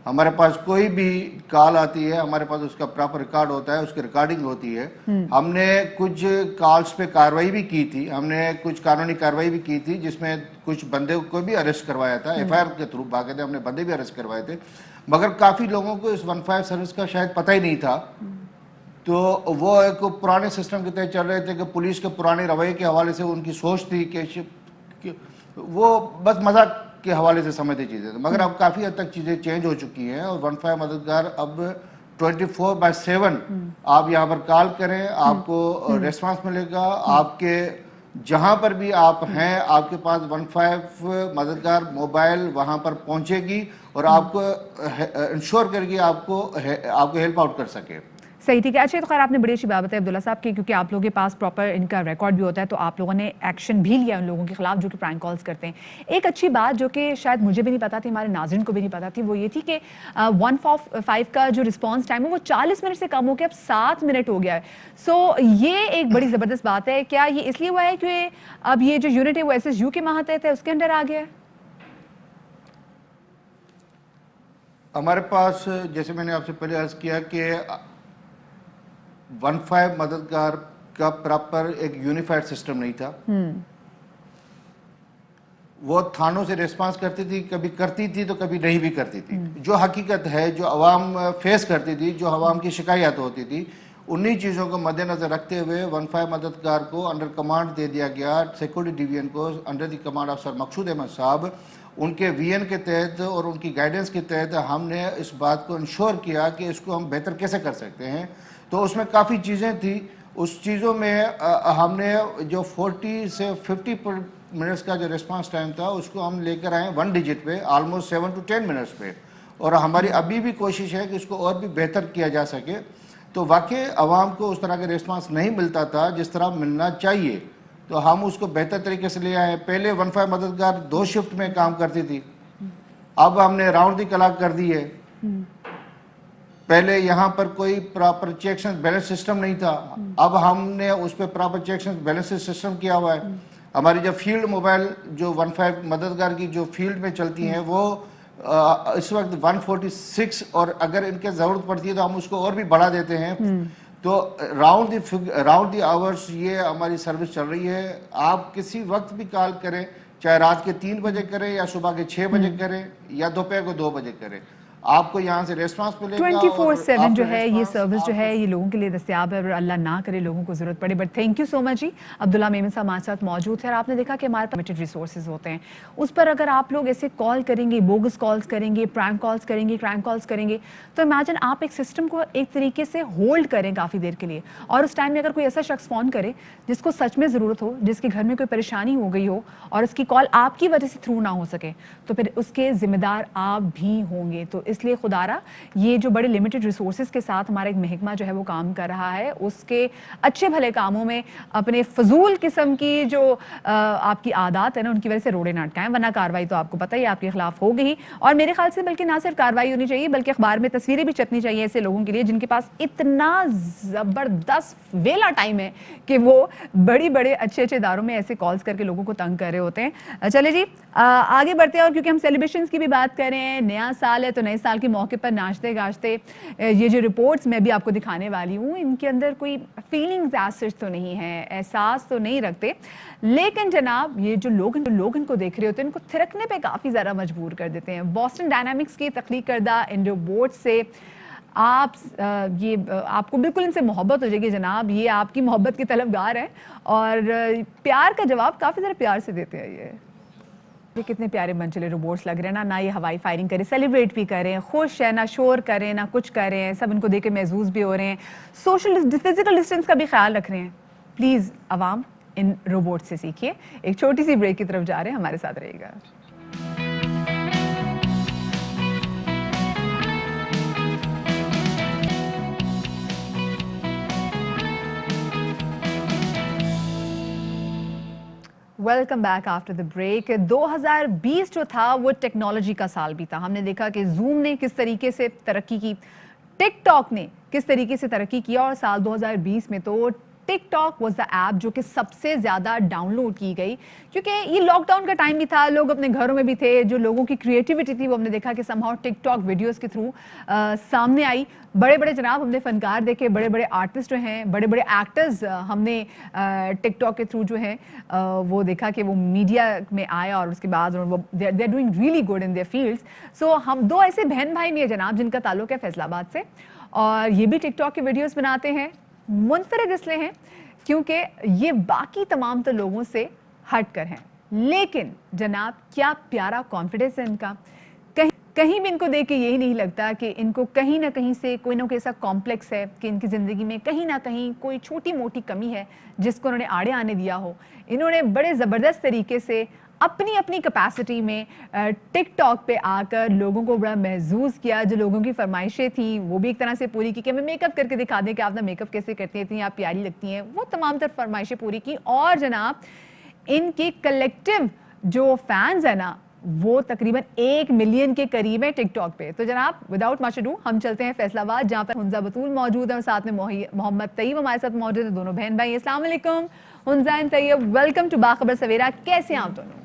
हमारे पास कोई भी कॉल आती है, हमारे पास उसका प्रॉपर रिकॉर्ड होता है, उसकी रिकॉर्डिंग होती है। हमने कुछ कॉल्स पे कार्रवाई भी की थी, हमने कुछ कानूनी कार्रवाई भी की थी, जिसमें कुछ बंदे को भी अरेस्ट करवाया था FIR के थ्रू, बाकायदा हमने बंदे भी अरेस्ट करवाए थे। मगर काफ़ी लोगों को इस 15 सर्विस का शायद पता ही नहीं था। तो वो एक पुराने सिस्टम के तहत चल रहे थे कि पुलिस के पुराने रवैये के हवाले से उनकी सोच थी कि वो बस मजाक के हवाले से समझते चीज़ें। मगर अब काफ़ी हद तक चीज़ें चेंज हो चुकी हैं और 15 मददगार अब 24/7 आप यहाँ पर कॉल करें, आपको रेस्पॉन्स मिलेगा। आपके जहाँ पर भी आप हैं, आपके पास 15 मददगार मोबाइल वहाँ पर पहुँचेगी और आपको इंश्योर करेगी आपको हेल्प आउट कर सके। صحیح ٹھیک ہے. اچھا تو خیر آپ نے بڑی اچھی بات بتائی عبداللہ صاحب کی, کیونکہ آپ لوگوں کے پاس پراپر ان کا ریکارڈ بھی ہوتا ہے, تو آپ لوگوں نے ایکشن بھی لیا ان لوگوں کے خلاف جو کہ پرینک کالز کرتے ہیں. ایک اچھی بات جو کہ شاید مجھے بھی نہیں پتا تھی, ہمارے ناظرین کو بھی نہیں پتا تھی, وہ یہ تھی کہ 145 کا جو رسپانس ٹائم ہے وہ 40 منٹ سے کم ہو کے اب 7 منٹ ہو گیا ہے. سو یہ ایک بڑی زبردست بات ہے. کیا یہ اس لیے ہوا ہے کہ اب یہ جو یونٹ ہے وہ SSU کے ماتحت ہے, اس کے انڈر آ گیا ہے؟ ہمارے پاس جیسے میں نے آپ سے پہلے عرض کیا کہ 15 مددگار کا پراپر ایک یونیفائڈ سسٹم نہیں تھا. وہ تھانوں سے ریسپانس کرتی تھی, کبھی کرتی تھی تو کبھی نہیں بھی کرتی تھی. جو حقیقت ہے, جو عوام فیس کرتی تھی, جو عوام کی شکایات ہوتی تھی, انہی چیزوں کو مد نظر رکھتے ہوئے 15 مددگار کو انڈر کمانڈ دے دیا گیا, سیکورٹی ڈویژن کو انڈر دی کمانڈ آف سر مقصود احمد صاحب. ان کے VN کے تحت اور ان کی گائیڈنس کے تحت ہم نے اس بات کو انشور کیا کہ اس کو ہم بہتر کیسے کر سکتے ہیں. تو اس میں کافی چیزیں تھیں. اس چیزوں میں ہم نے جو 40 سے 50 منٹس کا جو ریسپانس ٹائم تھا اس کو ہم لے کر آئے 1 ڈیجٹ پہ, آلموسٹ 7 to 10 منٹس پہ. اور ہماری ابھی بھی کوشش ہے کہ اس کو اور بھی بہتر کیا جا سکے. تو واقعی عوام کو اس طرح کا ریسپانس نہیں ملتا تھا جس طرح ملنا چاہیے, تو ہم اس کو بہتر طریقے سے لے آئے. پہلے 15 مددگار 2 شفٹ میں کام کرتی تھی, اب ہم نے راؤنڈ دی کلاک کر دی ہے. پہلے یہاں پر کوئی proper checks and balance system نہیں تھا, اب ہم نے اس پہ proper checks and balance system کیا ہوا ہے. ہماری جو فیلڈ موبائل جو 15 مددگار کی جو فیلڈ میں چلتی ہیں وہ اس وقت 146, اور اگر ان کے ضرورت پڑتی ہے تو ہم اس کو اور بھی بڑھا دیتے ہیں. تو راؤنڈ دی آورس یہ ہماری سروس چل رہی ہے. آپ کسی وقت بھی کال کریں, چاہے رات کے 3 بجے کریں یا صبح کے 6 بجے کریں یا دوپہر کو 2 بجے کریں, آپ کو یہاں سے ریسپانس ملے گا. 24/7 جو ہے یہ سروس جو ہے یہ لوگوں کے لیے دستیاب ہے, اور اللہ نہ کرے لوگوں کو ضرورت پڑے. بٹ تھینک یو سو مچ جی. عبداللہ میمن صاحب ہمارے ساتھ موجود ہے, اور آپ نے دیکھا کہ ہمارے پاس لمیٹڈ ریسورسز ہوتے ہیں, اس پر اگر آپ لوگ ایسے کال کریں گے, بوگس کالز کریں گے, پرینک کالز کریں گے, کرائم کالز کریں گے, تو امیجن آپ ایک سسٹم کو ایک طریقے سے ہولڈ کریں کافی دیر کے لیے, اور اس ٹائم میں اگر کوئی ایسا شخص فون کرے جس کو سچ میں ضرورت ہو, جس کے گھر میں کوئی پریشانی ہو گئی ہو, اور اس کی کال آپ کی وجہ سے تھرو نہ ہو سکے, تو پھر اس کے ذمہ دار آپ بھی ہوں گے. تو اس لیے خدارا یہ جو بڑے لمیٹڈ ریسورسز کے ساتھ ہمارا ایک محکمہ جو ہے وہ کام کر رہا ہے, اس کے اچھے بھلے کاموں میں اپنے فضول قسم کی جو آپ کی عادات ہیں نا ان کی وجہ سے روڑے نہ اٹکائیں, ورنہ کاروائی تو آپ کو پتہ ہی آپ کے خلاف ہو گئی. اور میرے خیال سے بلکہ نہ صرف کاروائی ہونی چاہیے بلکہ اخبار میں تصویریں بھی چھپنی چاہیے ایسے لوگوں کے لیے جن کے پاس اتنا زبردست ویلا ٹائم ہے کہ وہ بڑی بڑے اچھے اداروں میں ایسے کالز کر کے لوگوں کو تنگ کر رہے ہوتے ہیں. چلے جی آگے بڑھتے ہیں, اور کیونکہ ہم سیلیبریشنز کی بھی بات کر رہے ہیں, نیا سال ہے تو نئے سال کے موقع پر ناچتے گاچتے یہ جو رپورٹس میں بھی آپ کو دکھانے والی ہوں ان کے اندر کوئی فیلنگز ایسج تو نہیں ہے, احساس تو نہیں رکھتے, لیکن جناب یہ جو لوگ ان کو دیکھ رہے ہوتے ہیں ان کو تھرکنے پہ کافی زیادہ مجبور کر دیتے ہیں. بوسٹن ڈائنامکس کی تخلیق کردہ ان روبوٹ سے آپ کو بالکل ان سے محبت ہو جائے گی جناب. یہ آپ کی محبت کے طلبگار ہیں اور پیار کا جواب کافی زیادہ پیار سے دیتے ہیں. یہ کتنے پیارے بن چلے روبوٹس لگ رہے ہیں نہ یہ ہوائی فائرنگ کریں, سیلیبریٹ بھی کریں, خوش ہیں, نہ شور کریں نہ کچھ کریں, سب ان کو دیکھ کے محظوظ بھی ہو رہے ہیں, فزیکل ڈسٹینس کا بھی خیال رکھ رہے ہیں. پلیز عوام ان روبوٹ سے سیکھیے. ایک چھوٹی سی بریک کی طرف جا رہے ہیں, ہمارے ساتھ رہیے گا. Welcome back after the break. 2020 جو تھا وہ ٹیکنالوجی کا سال بھی تھا. ہم نے دیکھا کہ زوم نے کس طریقے سے ترقی کی, ٹک ٹاک نے کس طریقے سے ترقی کیا, اور سال 2020 میں تو ٹک ٹاک واز دا ایپ جو کہ سب سے زیادہ ڈاؤن لوڈ کی گئی, کیونکہ یہ لاک ڈاؤن کا ٹائم بھی تھا, لوگ اپنے گھروں میں بھی تھے. جو لوگوں کی کریٹیوٹی تھی وہ ہم نے دیکھا کہ somehow TikTok videos کے تھرو سامنے آئی. بڑے بڑے جناب ہم نے فنکار دیکھے, بڑے بڑے آرٹسٹ جو ہیں, بڑے بڑے ایکٹرز ہم نے ٹک ٹاک کے تھرو جو ہیں وہ دیکھا کہ وہ میڈیا میں آیا, اور اس کے بعد they are doing really good in their fields. So ہم دو ایسے بہن بھائی بھی ہیں جناب جن کا تعلق ہے فیصل آباد سے, اور یہ بھی ٹک ٹاک کے ویڈیوز بناتے ہیں. منفرد اس لیے ہیں کیونکہ یہ باقی تمام تو لوگوں سے ہٹ کر ہیں, لیکن جناب کیا پیارا کانفیڈنس ہے ان کا. کہیں بھی ان کو دیکھ کے یہی نہیں لگتا کہ ان کو کہیں نہ کہیں سے کوئی نہ کوئی ایسا کمپلیکس ہے کہ ان کی زندگی میں کہیں نہ کہیں کوئی چھوٹی موٹی کمی ہے جس کو انہوں نے آڑے آنے دیا ہو. انہوں نے بڑے زبردست طریقے سے اپنی اپنی کیپیسٹی میں ٹک ٹاک پہ آ کر لوگوں کو بڑا محظوظ کیا. جو لوگوں کی فرمائشیں تھیں وہ بھی ایک طرح سے پوری کی کہ ہمیں میک اپ کر کے دکھا دیں کہ آپ نا میک اپ کیسے کرتی ہیں, اتنی آپ پیاری لگتی ہیں, وہ تمام تر فرمائشیں پوری کی. اور جناب ان کے کلیکٹیو جو فینز ہیں نا وہ تقریباً 1 ملین کے قریب ہیں ٹک ٹاک پہ. تو جناب وداؤٹ مچ اڈو ہم چلتے ہیں فیصل آباد جہاں پر حنزہ بطول موجود ہیں اور ساتھ میں محمد طیب ہمارے ساتھ موجود ہیں, دونوں بہن بھائی. السلام علیکم حنزہ اینڈ طیب, ویلکم ٹو باخبر سویرا. کیسے ہیں آپ دونوں؟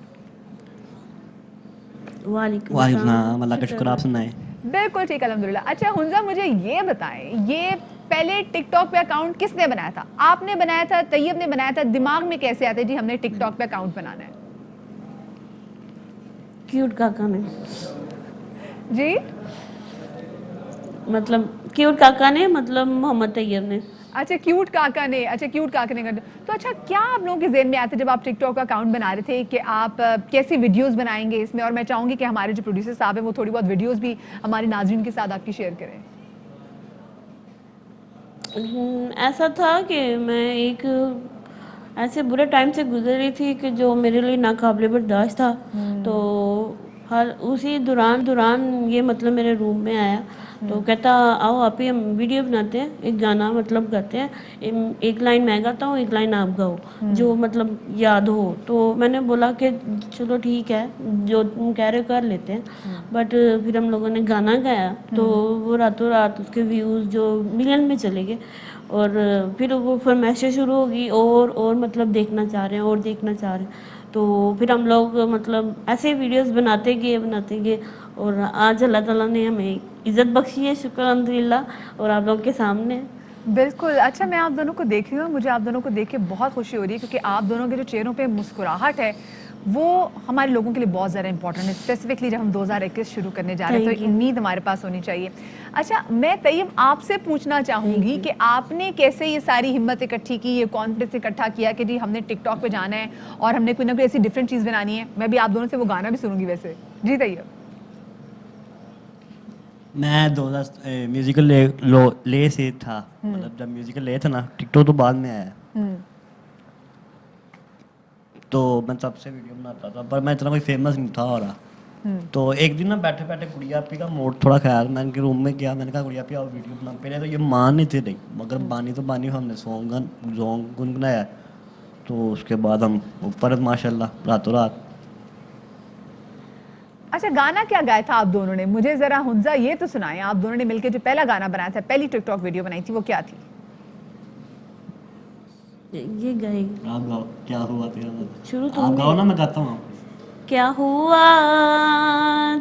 وعلیکم السلام, اللہ کا شکر, آپ سنائیں. بالکل ٹھیک الحمدللہ. اچھا حنزہ مجھے یہ بتائیں, یہ پہلے ٹک ٹاک پہ اکاؤنٹ کس نے بنایا تھا؟ آپ نے بنایا تھا, طیب نے بنایا تھا؟ دماغ میں کیسے آتا ہے جی ہم نے ٹک ٹاک پہ اکاؤنٹ بنانا ہے؟ کیوٹ کاکا نے, جی مطلب کیوٹ کاکا نے, مطلب محمد طیب نے. اچھا کیوٹ کاکا نے, اچھا کیوٹ کاکا نے کر. تو اچھا کیا آپ لوگوں کے ذہن میں آتا ہے جب آپ ٹک ٹاک کا اکاؤنٹ بنا رہے تھے کہ آپ کیسی ویڈیوز بنائیں گے اس میں؟ اور میں چاہوں گی کہ ہمارے جو پروڈیوسر صاحب ہیں وہ تھوڑی بہت ویڈیوز بھی ہمارے ناظرین کے ساتھ آپ کی شیئر کریں. ایسا تھا کہ میں ایک ایسے برے ٹائم سے گزر رہی تھی کہ جو میرے لیے ناقابل برداشت تھا. تو ہر اسی دوران یہ مطلب میرے روم میں آیا تو کہتا آؤ آپ ہی ہم ویڈیو بناتے ہیں, ایک گانا مطلب کرتے ہیں, ایک لائن میں گاتا ہوں, ایک لائن آپ گاؤ, جو مطلب یاد ہو. تو میں نے بولا کہ چلو ٹھیک ہے, جو تم کہہ رہے ہو کر لیتے ہیں. بٹ پھر ہم لوگوں نے گانا گایا تو وہ راتوں رات اس کے ویوز جو ملین میں چلے گئے. اور پھر وہ فرمائشیں شروع ہوگی اور مطلب دیکھنا چاہ رہے ہیں اور دیکھنا چاہ رہے ہیں. تو پھر ہم لوگ مطلب ایسے ویڈیوز بناتے گئے اور آج اللہ تعالیٰ نے ہمیں عزت بخشی ہے, شکر الحمدللہ, اور آپ لوگ کے سامنے. بالکل. اچھا میں آپ دونوں کو دیکھ رہی ہوں, مجھے آپ دونوں کو دیکھ کے بہت خوشی ہو رہی ہے کیونکہ آپ دونوں کے جو چہروں پہ مسکراہٹ ہے وہ ہمارے لوگوں کے لیے بہت زیادہ امپورٹنٹ ہے, اسپیسیفکلی جب ہم 2021 شروع کرنے جا رہے ہیں تو امید ہمارے پاس ہونی چاہیے. اچھا میں طیب آپ سے پوچھنا چاہوں گی کہ آپ نے کیسے یہ ساری ہمت اکٹھی کی, یہ کانفیڈنس اکٹھا کیا کہ جی ہم نے ٹک ٹاک پہ جانا ہے اور ہم نے کوئی نہ کوئی ایسی ڈفرینٹ چیز بنانی ہے؟ میں بھی آپ دونوں سے وہ گانا بھی سنوں گی ویسے. جی طیب. میں 2000 میوزیکل لے سے تھا, مطلب جب میوزیکل لے تھا نا, ٹک ٹاک تو بعد میں آیا. تو میں تب سے ویڈیو بناتا تھا پر میں اتنا کوئی فیمس نہیں تھا ہو رہا. تو ایک دن نا بیٹھے بیٹھے گڑیا پی کا موڈ تھوڑا خیال, میں ان کے روم میں گیا, میں نے کہا گڑیا پی آؤ ویڈیو بنا. پہلے تو یہ مان نہیں تھے نہیں, مگر بانی تو بانی, ہم نے سونگ گنگنایا. تو اس کے بعد ہم اوپر ماشاء اللہ راتوں رات. اچھا گانا کیا گایا تھا آپ دونوں نے؟ مجھے ذرا حنزہ یہ تو سنائیں, آپ دونوں نے مل کے جو پہلا گانا بنایا تھا, پہلی ٹک ٹاک ویڈیو بنائی تھی, وہ کیا تھی؟ یہ گائے آپ گاؤ, کیا ہوا تیرا شروع مطلب, آپ گاؤ نا, میں گاتا ہوں. کیا ہوا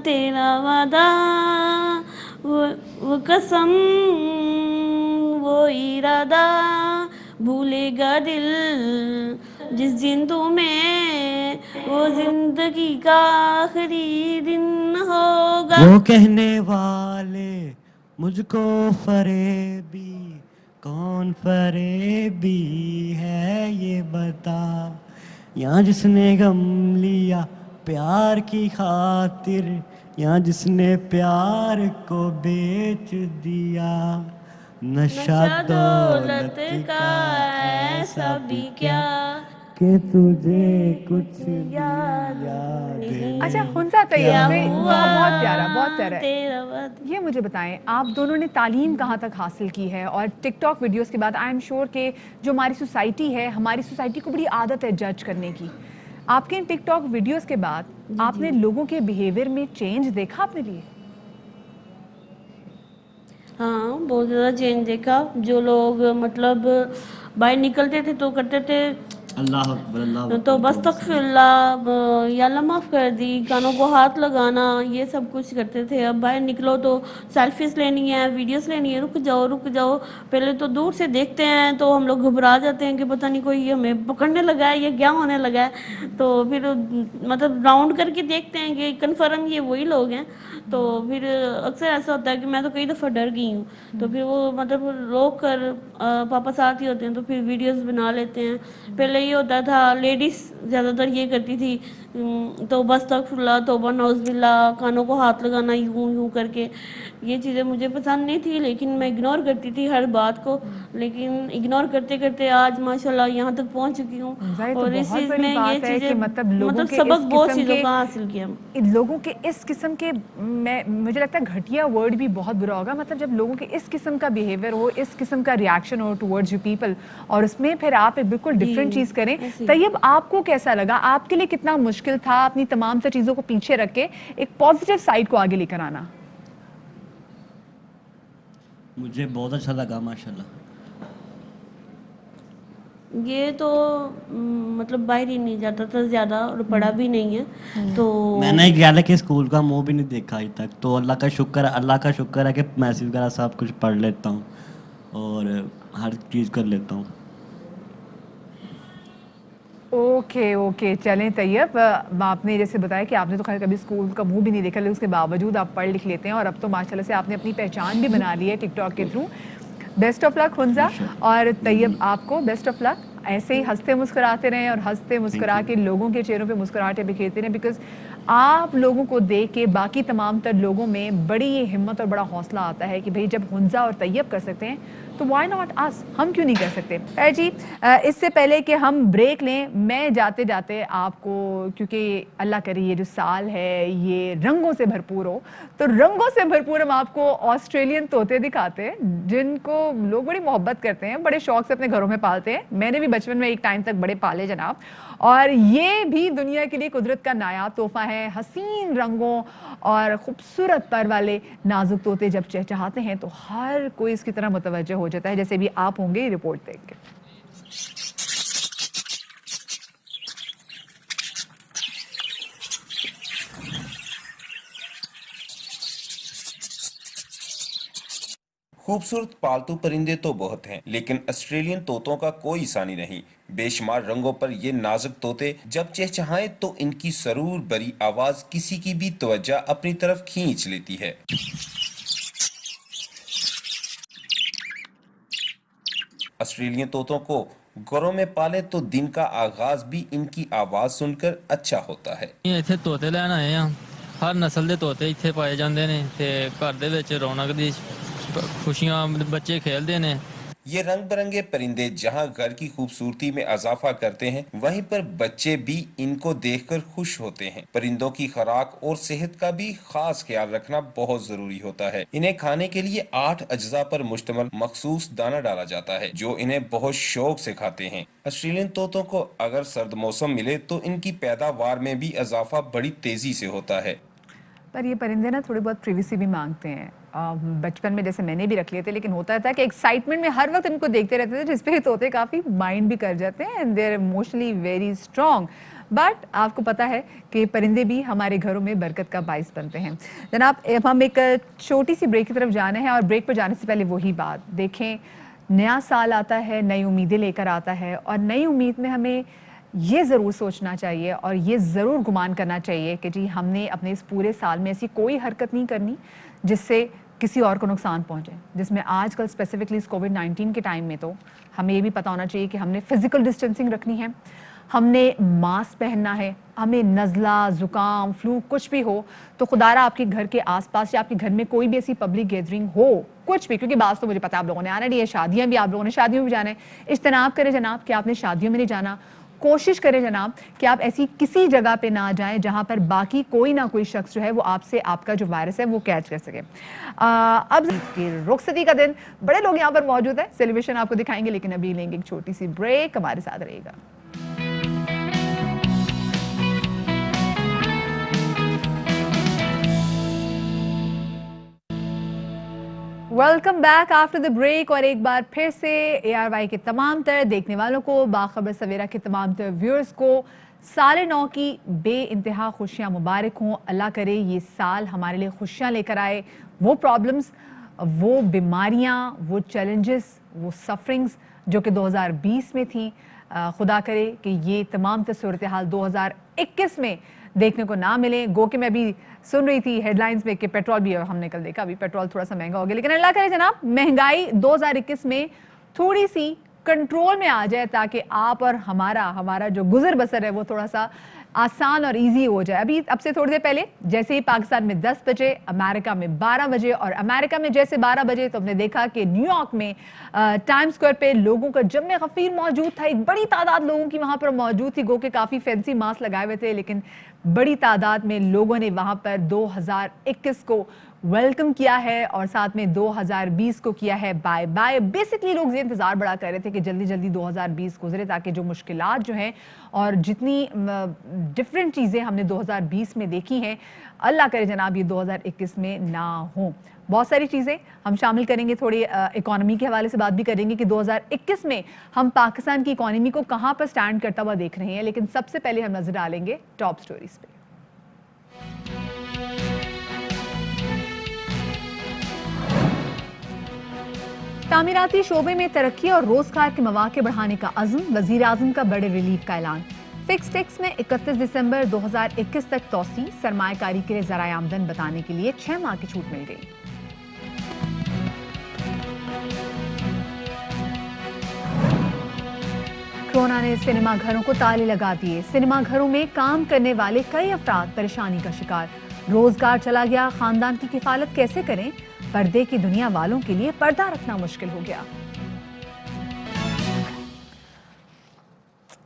تیرا وعدہ, وہ قسم وہ ارادہ, بھولے گا دل جس دن تمہیں, وہ زندگی کا آخری دن ہوگا. وہ کہنے والے مجھ کو فریبی, کون فریبی ہے یہ بتا, یہاں جس نے غم لیا پیار کی خاطر, یہاں جس نے پیار کو بیچ دیا. نشہ دولت کا ایسا بھی کیا کہ تجھے کچھ یاد نہیں. اچھا حنزہ طیب بہت پیارا, بہت پیارا. یہ مجھے بتائیں آپ دونوں نے تعلیم کہاں تک حاصل کی ہے؟ اور ٹک ٹاک ویڈیوز کے بعد آئی ایم شیور کہ جو ہماری سوسائٹی ہے, ہماری سوسائٹی کو بڑی عادت ہے جج کرنے کی. آپ کے ٹک ٹاک ویڈیوز کے بعد آپ نے لوگوں کے بیہیویئر میں چینج دیکھا اپنے لیے؟ ہاں بہت زیادہ چینج دیکھا. جو لوگ مطلب باہر نکلتے تھے تو کرتے تھے اللہ اکبر, اللہ اکبر, تو بستغفر اللہ, یا اللہ معاف کر دی, کانوں کو ہاتھ لگانا, یہ سب کچھ کرتے تھے. اب باہر نکلو تو سیلفیز لینی ہے, ویڈیوز لینی ہے, رک جاؤ. پہلے تو دور سے دیکھتے ہیں تو ہم لوگ گھبرا جاتے ہیں کہ پتہ نہیں کوئی ہمیں پکڑنے لگا ہے, یہ کیا ہونے لگا ہے. تو پھر مطلب راؤنڈ کر کے دیکھتے ہیں کہ کنفرم یہ وہی لوگ ہیں. تو پھر اکثر ایسا ہوتا ہے کہ میں تو کئی دفعہ ڈر گئی ہوں. تو پھر وہ مطلب روک کر پاپا ساتھ ہی ہوتے ہیں تو پھر ویڈیوز بنا لیتے ہیں. پہلے ये होता था, लेडीज़ ज़्यादातर ये करती थी, तौबा अस्तगफिरुल्लाह, तौबा नौज़ुबिल्लाह, कानों को हाथ लगाना यूं यूं करके, ये चीज़ें मुझे पसंद नहीं थी, लेकिन मैं इग्नोर करती थी हर बात को। लेकिन इग्नोर करते करते आज माशाल्लाह यहाँ तक पहुँच चुकी हूँ, ज़ाहिर तो और इस बहुत चीज़ बड़ी में ये बात है कि चीज़ें मतलब लोगों के सबक इस बहुत किस्म चीज़ों के का हासिल किया। लोगों के इस किस्म के मुझे लगता है घटिया वर्ड भी बहुत बुरा होगा, मतलब जब लोगों के इस किस्म का बिहेवियर हो, इस किस्म का रिएक्शन हो टुवर्ड्स यू पीपल, और उसमें फिर आप एक बिल्कुल डिफरेंट चीज़ करें। तैयब, आपको कैसा लगा? आपके लिए कितना मुश्किल था अपनी तमाम तर चीज़ों को पीछे रख के एक पॉजिटिव साइड को आगे लेकर आना? मुझे बहुत अच्छा लगा माशाल्लाह। ये तो मतलब बाहर ही नहीं जाता था ज़्यादा, और पढ़ा भी नहीं है, तो मैंने ग्यारह के स्कूल का मुंह भी नहीं देखा अभी तक, तो अल्लाह का शुक्र है कि मैसेज वगैरह सब कुछ पढ़ लेता हूँ और हर चीज़ कर लेता हूँ। ओके, चलें तैयब, आपने जैसे बताया कि आपने तो खैर कभी स्कूल का मुंह भी नहीं देखा, लेकिन उसके बावजूद आप पढ़ लिख लेते हैं और अब तो माशाल्लाह से आपने अपनी पहचान भी बना ली है टिकटॉक के through. Best of luck Hunza, और तैयब आपको बेस्ट ऑफ लक। ऐसे ही हंसते मुस्कुराते रहें और हंसते मुस्कुरा के लोगों के चेहरों पे मुस्कुराहटें बिखेरते रहें, बिकॉज आप लोगों को देख के बाकी तमाम तर लोगों में बड़ी ये हिम्मत और बड़ा हौसला आता है कि भाई जब हुंजा और तैयब कर सकते हैं तो व्हाई नॉट अस, हम क्यों नहीं कर सकते। जी, इससे पहले कि हम ब्रेक लें, मैं जाते जाते आपको, क्योंकि अल्लाह करे ये जो साल है ये रंगों से भरपूर हो, तो रंगों से भरपूर हम आपको ऑस्ट्रेलियन तोते दिखाते हैं जिनको लोग बड़ी मोहब्बत करते हैं, बड़े शौक से अपने घरों में पालते हैं। मैंने भी बचपन में एक टाइम तक बड़े पाले जनाब, और ये भी दुनिया के लिए कुदरत का नायाब तोहफा है। हसीन रंगों और खूबसूरत पर वाले नाजुक तोते जब चहचहाते हैं तो हर कोई इसकी तरह मुतवज्जह हो जाता है, जैसे भी आप होंगे ये रिपोर्ट देख के। खूबसूरत पालतू परिंदे तो बहुत हैं, लेकिन ऑस्ट्रेलियन तोतों का कोई सानी नहीं। बेशुमार रंगों पर ये नाजुक तोते जब चहचहाएं तो इनकी सरूर भरी आवाज किसी की भी तवज्जो अपनी तरफ खींच लेती है। ऑस्ट्रेलियन तोतों को घरों में पाले तो दिन का आगाज भी इनकी आवाज सुनकर अच्छा होता है। ਇੱਥੇ ਤੋਤੇ ਲੈਣ ਆਏ ਆ, ਹਰ ਨਸਲ ਦੇ ਤੋਤੇ ਇੱਥੇ ਪਾਏ ਜਾਂਦੇ ਨੇ ਤੇ ਘਰ ਦੇ ਵਿੱਚ ਰੌਣਕ ਦੀ खुशियां बच्चे खेलते हैं। ये रंग बिरंगे परिंदे जहां घर की खूबसूरती में इजाफा करते हैं, वहीं पर बच्चे भी इनको देखकर खुश होते हैं। परिंदों की खुराक और सेहत का भी खास ख्याल रखना बहुत जरूरी होता है। इन्हें खाने के लिए 8 अज्जा पर मुश्तमिल मखसूस दाना डाला जाता है जो इन्हें बहुत शौक से खाते हैं। ऑस्ट्रेलियन तोतों को अगर सर्द मौसम मिले तो इनकी पैदावार में भी इजाफा बड़ी तेजी से होता है। पर ये परिंदे ना थोड़ी बहुत प्रिवेसी भी मांगते हैं। बचपन में जैसे मैंने भी रख लिए थे, लेकिन होता था कि एक्साइटमेंट में हर वक्त इनको देखते रहते थे, जिसपे तोते काफ़ी माइंड भी कर जाते हैं and they are emotionally very strong. But आपको पता है कि परिंदे भी हमारे घरों में बरकत का बाइस बनते हैं। जनाब, हम एक छोटी सी ब्रेक की तरफ जाना है, और ब्रेक पर जाने से पहले वही बात देखें, नया साल आता है, नई उम्मीदें लेकर आता है, और नई उम्मीद में हमें ये ज़रूर सोचना चाहिए और ये ज़रूर गुमान करना चाहिए कि जी हमने अपने इस पूरे साल में ऐसी कोई हरकत नहीं करनी जिससे किसी और को नुकसान पहुंचे। जिसमें आजकल स्पेसिफिकली इस कोविड-19 के टाइम में तो हमें ये भी पता होना चाहिए कि हमने फिजिकल डिस्टेंसिंग रखनी है, हमने मास्क पहनना है, हमें नज़ला, ज़ुकाम, फ्लू कुछ भी हो तो खुदारा आपके घर के आसपास या आपके घर में कोई भी ऐसी पब्लिक गैदरिंग हो, कुछ भी, क्योंकि बात तो मुझे पता है आप लोगों ने आना नहीं है, शादियाँ भी आप लोगों ने शादियों में भी जाना है, इज्तनाब करें जनाब कि आपने शादियों में नहीं जाना। कोशिश करें जनाब कि आप ऐसी किसी जगह पे ना जाएं जहां पर बाकी कोई ना कोई शख्स जो है वो आपसे आपका जो वायरस है वो कैच कर सके। अब रुखसती का दिन, बड़े लोग यहाँ पर मौजूद हैं, सेलिब्रेशन आपको दिखाएंगे, लेकिन अभी लेंगे एक छोटी सी ब्रेक, हमारे साथ रहेगा। Welcome back after the break, और एक बार फिर से ARY के तमाम तर देखने वालों को, बाखबर सवेरा के तमाम तर व्यूअर्स को साल नौ की बे इंतहा खुशियाँ मुबारक हों। अल्लाह करे ये साल हमारे लिए खुशियाँ लेकर आए, वो प्रॉब्लम्स, वो बीमारियाँ, वो चैलेंजेस, वो सफरिंग्स जो कि 2020 में थी, खुदा करे कि ये तमाम तर सूरत हाल 2021 में देखने को ना मिले। गो कि मैं भी सुन रही थी हेडलाइंस में कि पेट्रोल भी, हमने कल देखा अभी पेट्रोल थोड़ा सा महंगा हो गया, लेकिन अल्लाह करे जनाब महंगाई 2021 में थोड़ी सी कंट्रोल में आ जाए ताकि आप और हमारा जो गुजर बसर है वो थोड़ा सा आसान और इजी हो जाए। अभी अब से थोड़ी देर पहले जैसे ही पाकिस्तान में 10 बजे, अमेरिका में 12 बजे, और अमेरिका में जैसे 12 बजे तो हमने देखा कि न्यूयॉर्क में टाइम स्क्वायर पे लोगों का जम गफीर मौजूद था। एक बड़ी तादाद लोगों की वहां पर मौजूद थी, गो के काफी फैंसी मास्क लगाए हुए थे, लेकिन बड़ी तादाद में लोगों ने वहां पर 2021 को वेलकम किया है और साथ में 2020 को किया है बाय बाय। बेसिकली लोग ये इंतजार बड़ा कर रहे थे कि जल्दी जल्दी 2020 गुजरे ताकि जो मुश्किलात जो हैं और जितनी डिफरेंट चीज़ें हमने 2020 में देखी हैं, अल्लाह करे जनाब ये 2021 में ना हो। बहुत सारी चीज़ें हम शामिल करेंगे, थोड़ी इकोनॉमी के हवाले से बात भी करेंगे कि 2021 में हम पाकिस्तान की इकोनॉमी को कहाँ पर स्टैंड करता हुआ देख रहे हैं। लेकिन सबसे पहले हम नजर डालेंगे टॉप स्टोरीज पे। तामीराती शोबे में तरक्की और रोजगार के मौके बढ़ाने का अज़्म, वजीर आज़म का बड़े रिलीफ का ऐलान। फिक्स टैक्स में 31 दिसंबर 2021 तक तौसी, सरमायाकारी के लिए ज़राए आमदन बताने के लिए 6 माह की छूट मिल गई। कोरोना ने सिनेमा घरों को ताले लगा दिए। सिनेमा घरों में काम करने वाले कई अफराद परेशानी का शिकार। रोजगार चला गया, खानदान की किफालत कैसे करें? पर्दे की दुनिया वालों के लिए पर्दा रखना मुश्किल हो गया।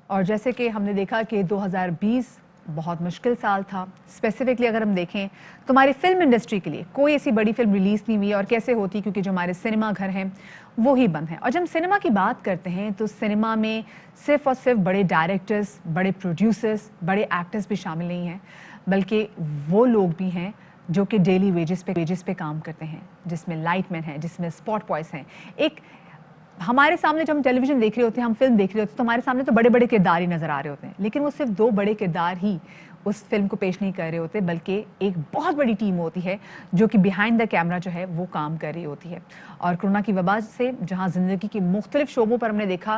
और जैसे कि हमने देखा कि 2020 बहुत मुश्किल साल था। स्पेसिफिकली अगर हम देखें तो हमारी फिल्म इंडस्ट्री के लिए कोई ऐसी बड़ी फिल्म रिलीज नहीं हुई, और कैसे होती, क्योंकि जो हमारे सिनेमा घर हैं वो ही बंद हैं। और जब हम सिनेमा की बात करते हैं तो सिनेमा में सिर्फ और सिर्फ बड़े डायरेक्टर्स, बड़े प्रोड्यूसर्स, बड़े एक्टर्स भी शामिल नहीं हैं, बल्कि वो लोग भी हैं जो कि डेली वेजेस पे काम करते हैं, जिसमें लाइटमैन हैं, जिसमें स्पॉट बॉयज हैं। एक हमारे सामने जब हम टेलीविजन देख रहे होते हैं, हम फिल्म देख रहे होते हैं, तो हमारे सामने तो बड़े बड़े किरदार ही नजर आ रहे होते हैं, लेकिन वो सिर्फ 2 बड़े किरदार ही उस फिल्म को पेश नहीं कर रहे होते, बल्कि एक बहुत बड़ी टीम होती है जो कि बिहाइंड द कैमरा जो है वो काम कर रही होती है। और कोरोना की वबा से जहाँ ज़िंदगी के मुख्तलिफ शोबों पर हमने देखा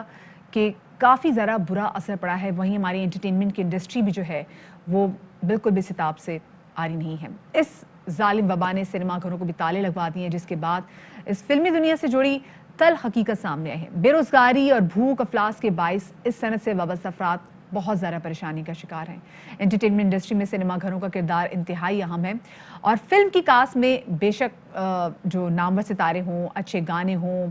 कि काफ़ी ज़रा बुरा असर पड़ा है, वहीं हमारी एंटरटेनमेंट की इंडस्ट्री भी जो है वो बिल्कुल भी सिताब से आ रही नहीं है। इस जालिम वबा ने सिनेमा घरों को भी ताले लगवा दिए, जिसके बाद इस फिल्मी दुनिया से जुड़ी तल हकीकत सामने आई है। बेरोजगारी और भूख अफलास के बाइस इस सनत से वाबस्ता अफराद बहुत ज़्यादा परेशानी का शिकार हैं। एंटरटेनमेंट इंडस्ट्री में सिनेमा घरों का किरदार इंतहाई अहम है, और फिल्म की कास्ट में बेशक जो नामवर सितारे हों, अच्छे गाने हों,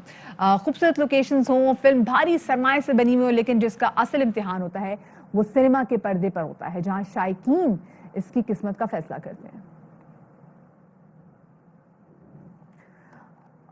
खूबसूरत लोकेशंस हों, फिल्म भारी सरमाए से बनी हुई हो, लेकिन जिसका असल इम्तिहान होता है वो सिनेमा के पर्दे पर होता है, जहाँ शायकीन इसकी किस्मत का फैसला करते हैं।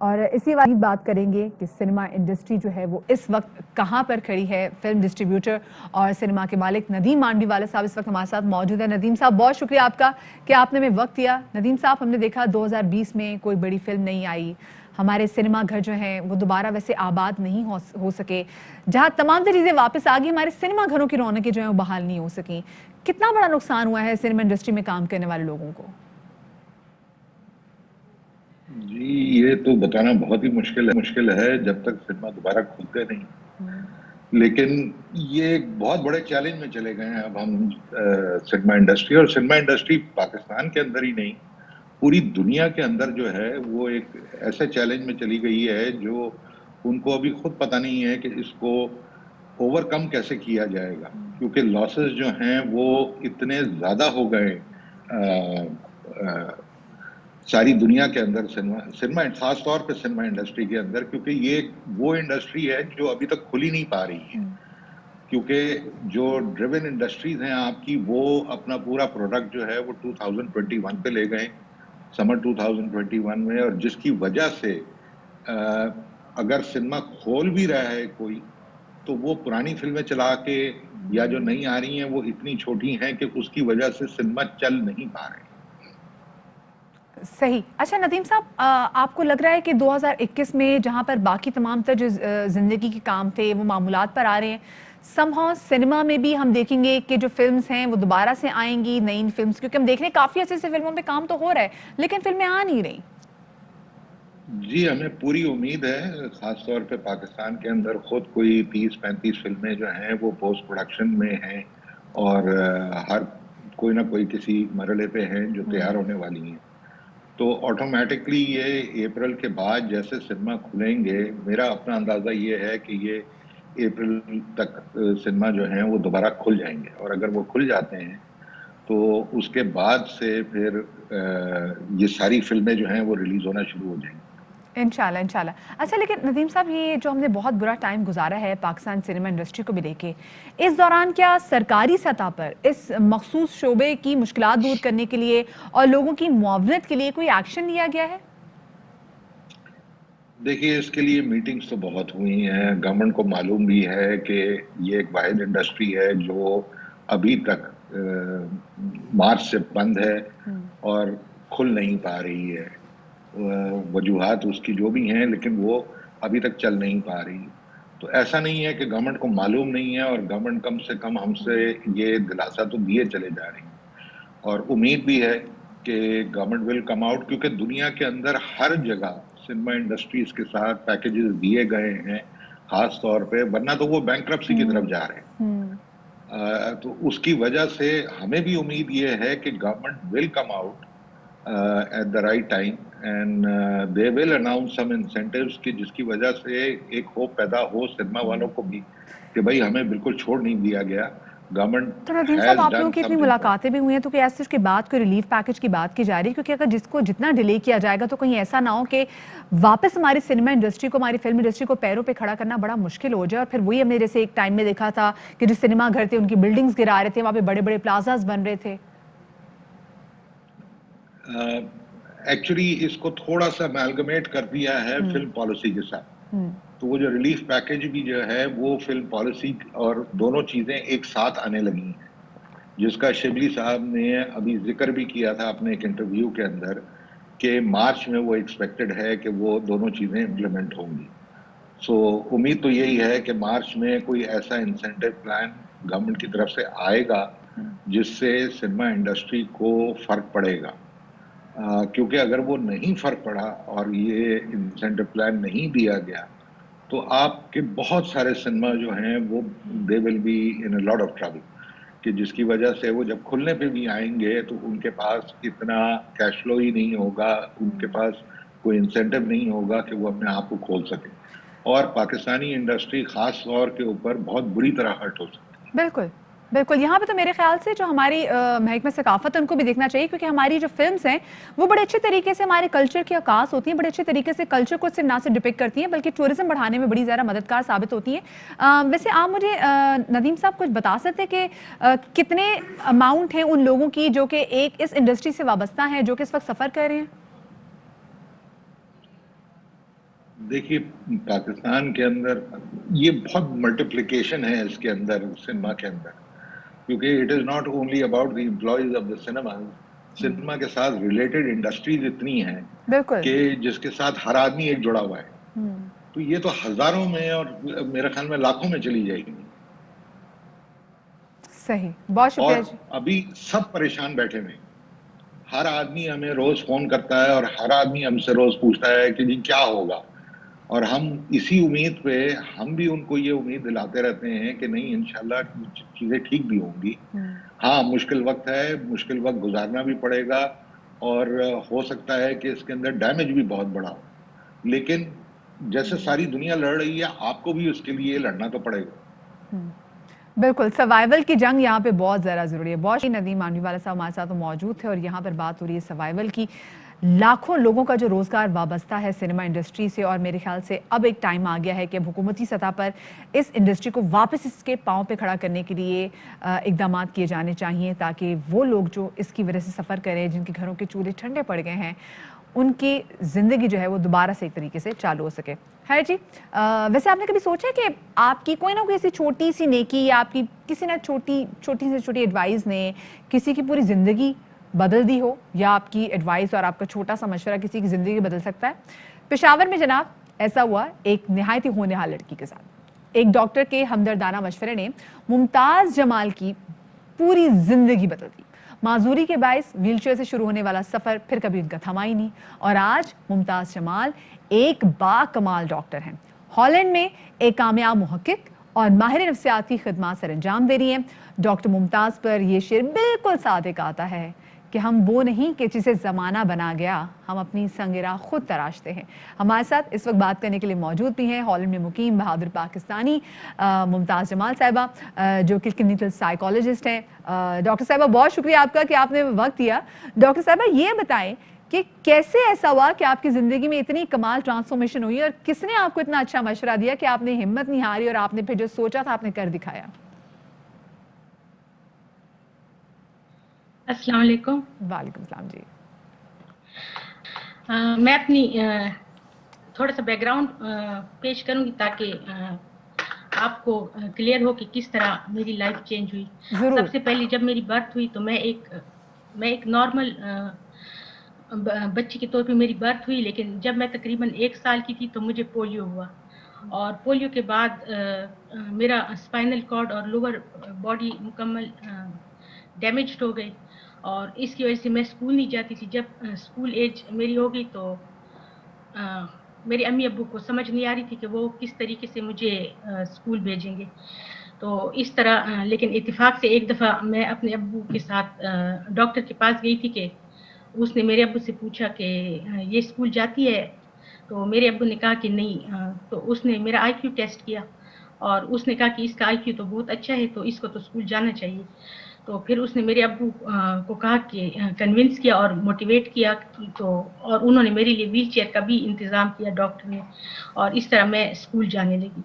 और इसी बात करेंगे कि सिनेमा इंडस्ट्री जो है वो इस वक्त कहाँ पर खड़ी है। फिल्म डिस्ट्रीब्यूटर और सिनेमा के मालिक नदीम मांडवीवाला साहब इस वक्त हमारे साथ मौजूद है। नदीम साहब, बहुत शुक्रिया आपका कि आपने हमें वक्त दिया। नदीम साहब, हमने देखा 2020 में कोई बड़ी फिल्म नहीं आई, हमारे सिनेमा घर जो हैं वो दोबारा वैसे आबाद नहीं हो सके, जहाँ तमाम चीज़ें वापस आ गई, हमारे सिनेमा घरों की रौनकें जो हैं वो बहाल नहीं हो सकी। कितना बड़ा नुकसान हुआ है सिनेमा इंडस्ट्री में काम करने वाले लोगों को? जी, ये तो बताना बहुत ही मुश्किल है जब तक सिनेमा दोबारा खुलते नहीं। लेकिन ये एक बहुत बड़े चैलेंज में चले गए हैं अब हम सिनेमा इंडस्ट्री, और सिनेमा इंडस्ट्री पाकिस्तान के अंदर ही नहीं, पूरी दुनिया के अंदर जो है वो एक ऐसे चैलेंज में चली गई है जो उनको अभी खुद पता नहीं है कि इसको ओवरकम कैसे किया जाएगा, क्योंकि लॉसेस जो हैं वो इतने ज़्यादा हो गए सारी दुनिया के अंदर सिनेमा खास तौर पे सिनेमा इंडस्ट्री के अंदर, क्योंकि ये वो इंडस्ट्री है जो अभी तक खुल ही नहीं पा रही है, क्योंकि जो ड्रिवन इंडस्ट्रीज हैं आपकी, वो अपना पूरा प्रोडक्ट जो है वो 2021 पे ले गए, समर 2021 में, और जिसकी वजह से अगर सिनेमा खोल भी रहा है कोई, तो वो पुरानी फिल्में चला के या जो नहीं आ रही हैं वो इतनी छोटी हैं कि उसकी वजह से सिनेमा चल नहीं पा रहे। सही। अच्छा नदीम साहब, आपको लग रहा है कि 2021 में जहां पर बाकी तमाम तर जो जिंदगी के काम थे वो मामूलात पर आ रहे हैं, समहाउ सिनेमा में भी हम देखेंगे कि जो फिल्म्स हैं वो दोबारा से आएंगी, नई फिल्म्स, क्योंकि हम देख रहे हैं काफी अच्छे से फिल्मों पे काम तो हो रहा है लेकिन फिल्में आ नहीं रही। जी, हमें पूरी उम्मीद है, खास तौर पे पाकिस्तान के अंदर खुद कोई 30-35 फिल्में जो हैं वो पोस्ट प्रोडक्शन में हैं, और हर कोई ना कोई किसी मरहले पे हैं जो तैयार होने वाली हैं। तो ऑटोमेटिकली ये अप्रैल के बाद जैसे सिनेमा खुलेंगे, मेरा अपना अंदाज़ा ये है कि ये अप्रैल तक सिनेमा जो हैं वो दोबारा खुल जाएंगे, और अगर वो खुल जाते हैं तो उसके बाद से फिर ये सारी फिल्में जो हैं वो रिलीज होना शुरू हो जाएंगी। इंशाल्लाह इंशाल्लाह। अच्छा, लेकिन नदीम साहब, ये जो हमने बहुत बुरा टाइम गुजारा है पाकिस्तान सिनेमा इंडस्ट्री को भी लेके, इस दौरान क्या सरकारी सतह पर इस मखसूस शोबे की मुश्किलात दूर करने के लिए और लोगों की मुआवनत के लिए कोई एक्शन लिया गया है? देखिए, इसके लिए मीटिंग्स तो बहुत हुई हैं। गवर्नमेंट को मालूम भी है कि ये एक वाहिद इंडस्ट्री है जो अभी तक मार्च से बंद है और खुल नहीं पा रही है। वजूहात उसकी जो भी हैं, लेकिन वो अभी तक चल नहीं पा रही। तो ऐसा नहीं है कि गवर्नमेंट को मालूम नहीं है, और गवर्नमेंट कम से कम हमसे ये दिलासा तो दिए चले जा रही है, और उम्मीद भी है कि गवर्नमेंट विल कम आउट, क्योंकि दुनिया के अंदर हर जगह सिनेमा इंडस्ट्रीज के साथ पैकेजेस दिए गए हैं, खास तौर पे, वरना तो वो बैंकरप्सी की तरफ जा रहे हैं। तो उसकी वजह से हमें भी उम्मीद ये है कि government will come out at the right time and they will announce some incentives कि जिसकी वजह से एक होप पैदा हो सिनेमा वालों को भी कि भाई हमें बिल्कुल छोड़ नहीं दिया गया। गवर्नमेंट तो नदीम साहब, आप लोगों की इतनी मुलाकातें भी हुई हैं, तो क्या ऐसे उसके बाद कोई रिलीफ पैकेज की बात की जा रही है? क्योंकि अगर जिसको जितना डिले किया जाएगा तो कहीं ऐसा ना हो कि वापस हमारी सिनेमा इंडस्ट्री को, हमारी फिल्म इंडस्ट्री को पैरों पे खड़ा करना बड़ा मुश्किल हो जाए, और फिर वही हमने जैसे एक टाइम में देखा था कि जो सिनेमा घर थे उनकी बिल्डिंग्स गिरा रहे थे, वहाँ पे बड़े बड़े प्लाजाज बन रहे थे। एक्चुअली इसको थोड़ा सा अमेलगमेट कर दिया है फिल्म पॉलिसी के साथ। तो वो जो रिलीफ पैकेज भी जो है वो फिल्म पॉलिसी और दोनों चीजें एक साथ आने लगी हैं, जिसका शिबली साहब ने अभी जिक्र भी किया था अपने एक इंटरव्यू के अंदर कि मार्च में वो एक्सपेक्टेड है कि वो दोनों चीजें इम्प्लीमेंट होंगी। सो उम्मीद तो यही है कि मार्च में कोई ऐसा इंसेंटिव प्लान गवर्नमेंट की तरफ से आएगा जिससे सिनेमा इंडस्ट्री को फर्क पड़ेगा। क्योंकि अगर वो नहीं फर्क पड़ा और ये इंसेंटिव प्लान नहीं दिया गया तो आपके बहुत सारे सिनेमा जो हैं वो they will be in a lot of trouble, कि जिसकी वजह से वो जब खुलने पे भी आएंगे तो उनके पास इतना कैश फ्लो ही नहीं होगा, उनके पास कोई इंसेंटिव नहीं होगा कि वो अपने आप को खोल सके, और पाकिस्तानी इंडस्ट्री खास तौर के ऊपर बहुत बुरी तरह हर्ट हो सकती है। बिल्कुल बिल्कुल। यहाँ पे तो मेरे ख्याल से जो हमारी महकमा सकाफत है उनको भी देखना चाहिए, क्योंकि हमारी जो फिल्म्स हैं वो बड़े अच्छे तरीके से हमारे कल्चर की अक्कास होती हैं, बड़े अच्छे तरीके से कल्चर को सिर्फ ना सिर्फ डिपिक्ट करती हैं बल्कि टूरिज्म बढ़ाने में बड़ी ज़्यादा मददगार साबित होती हैं। वैसे आप मुझे नदीम साहब कुछ बता सकते हैं कि कितने अमाउंट हैं उन लोगों की जो कि एक इस इंडस्ट्री से वाबस्ता हैं, जो कि इस वक्त सफ़र कर रहे हैं? देखिए, पाकिस्तान के अंदर ये बहुत मल्टीप्लिकेशन है इसके अंदर, सिनेमा के अंदर, क्योंकि it is not only about the employees of the cinema. Cinema के साथ रिलेटेड इंडस्ट्रीज इतनी हैं कि जिसके साथ हर आदमी एक जुड़ा हुआ है। तो ये तो हजारों में और मेरे ख्याल में लाखों में चली जाएगी। सही, बहुत शुक्रिया। और अभी सब परेशान बैठे हुए, हर आदमी हमें रोज फोन करता है और हर आदमी हमसे रोज पूछता है कि जी क्या होगा, और हम इसी उम्मीद पे हम भी उनको ये उम्मीद दिलाते रहते हैं कि नहीं, इंशाल्लाह चीजें ठीक भी होंगी। हाँ, मुश्किल वक्त है, मुश्किल वक्त गुजारना भी पड़ेगा, और हो सकता है कि इसके अंदर डैमेज भी बहुत बड़ा हो, लेकिन जैसे सारी दुनिया लड़ रही है आपको भी उसके लिए लड़ना तो पड़ेगा। बिल्कुल, सर्वाइवल की जंग यहाँ पे बहुत ज़्यादा ज़रूरी है। बहुत ही नदीम मानवीवाला साहब हमारे साथ मौजूद थे और यहाँ पर बात हो रही है सर्वाइवल की। लाखों लोगों का जो रोज़गार वाबस्ता है सिनेमा इंडस्ट्री से, और मेरे ख्याल से अब एक टाइम आ गया है कि अब हुकूमती सतह पर इस इंडस्ट्री को वापस इसके पाँव पे खड़ा करने के लिए इक़दाम किए जाने चाहिए, ताकि वो लोग जो इसकी वजह से सफ़र करें, जिनके घरों के चूल्हे ठंडे पड़ गए हैं, उनकी ज़िंदगी जो है वो दोबारा से एक तरीके से चालू हो सके। है जी, वैसे आपने कभी सोचा कि आपकी कोई ना कोई ऐसी छोटी सी नेकी या आपकी किसी ना छोटी से छोटी एडवाइस ने किसी की पूरी ज़िंदगी बदल दी हो, या आपकी एडवाइस और आपका छोटा सा मशवरा किसी की ज़िंदगी बदल सकता है? पेशावर में जनाब ऐसा हुआ एक नहायत ही होनहार लड़की के साथ। एक डॉक्टर के हमदर्दाना मशवरे ने मुमताज़ जमाल की पूरी ज़िंदगी बदल दी। माजूरी के बायस व्हीलचेयर से शुरू होने वाला सफ़र फिर कभी उनका थमा ही नहीं, और आज मुमताज़ जमाल एक बाकमाल डॉक्टर हैं। हॉलैंड में एक कामयाब मुहक्किक और माहिर नफ्सियाती खिदमात सर अंजाम दे रही हैं। डॉक्टर मुमताज़ पर यह शेर बिल्कुल सादिक आता है کہ ہم وہ نہیں کہ جسے زمانہ بنا گیا، ہم اپنی سنگ راہ خود تراشتے ہیں۔ ہمارے ساتھ اس وقت بات کرنے کے لیے موجود بھی ہیں ہالینڈ میں مقیم بہادر پاکستانی ممتاز جمال صاحبہ، جو کہ کلینیکل سائیکالوجسٹ ہیں۔ ڈاکٹر صاحبہ بہت شکریہ آپ کا کہ آپ نے وقت دیا۔ ڈاکٹر صاحبہ یہ بتائیں کہ کیسے ایسا ہوا کہ آپ کی زندگی میں اتنی کمال ٹرانسفارمیشن ہوئی، اور کس نے آپ کو اتنا اچھا مشورہ دیا کہ آپ نے ہمت نہیں ہاری اور آپ نے پھر جو سوچا تھا آپ نے کر دکھایا؟ السلام علیکم۔ وعلیکم السلام جی۔ میں اپنی تھوڑا سا بیک گراؤنڈ پیش کروں گی تاکہ آپ کو کلیئر ہو کہ کس طرح میری لائف چینج ہوئی۔ سب سے پہلے جب میری برتھ ہوئی تو میں ایک نارمل بچی کے طور پہ میری برتھ ہوئی، لیکن جب میں تقریباً 1 سال کی تھی تو مجھے پولیو ہوا، اور پولیو کے بعد میرا اسپائنل کارڈ اور لوور باڈی مکمل ڈیمیجڈ ہو گئی، اور اس کی وجہ سے میں اسکول نہیں جاتی تھی۔ جب اسکول ایج میری ہو گئی تو میرے امی ابو کو سمجھ نہیں آ رہی تھی کہ وہ کس طریقے سے مجھے اسکول بھیجیں گے، تو اس طرح لیکن اتفاق سے ایک دفعہ میں اپنے ابو کے ساتھ ڈاکٹر کے پاس گئی تھی کہ اس نے میرے ابو سے پوچھا کہ یہ اسکول جاتی ہے، تو میرے ابو نے کہا کہ نہیں، تو اس نے میرا آئی کیو ٹیسٹ کیا اور اس نے کہا کہ اس کا آئی کیو تو بہت اچھا ہے تو اس کو تو اسکول جانا چاہیے۔ تو پھر اس نے میرے ابو کو کہا کہ کنونس کیا اور موٹیویٹ کیا، تو اور انہوں نے میرے لیے ویل چیئر کا بھی انتظام کیا ڈاکٹر نے، اور اس طرح میں اسکول جانے لگی۔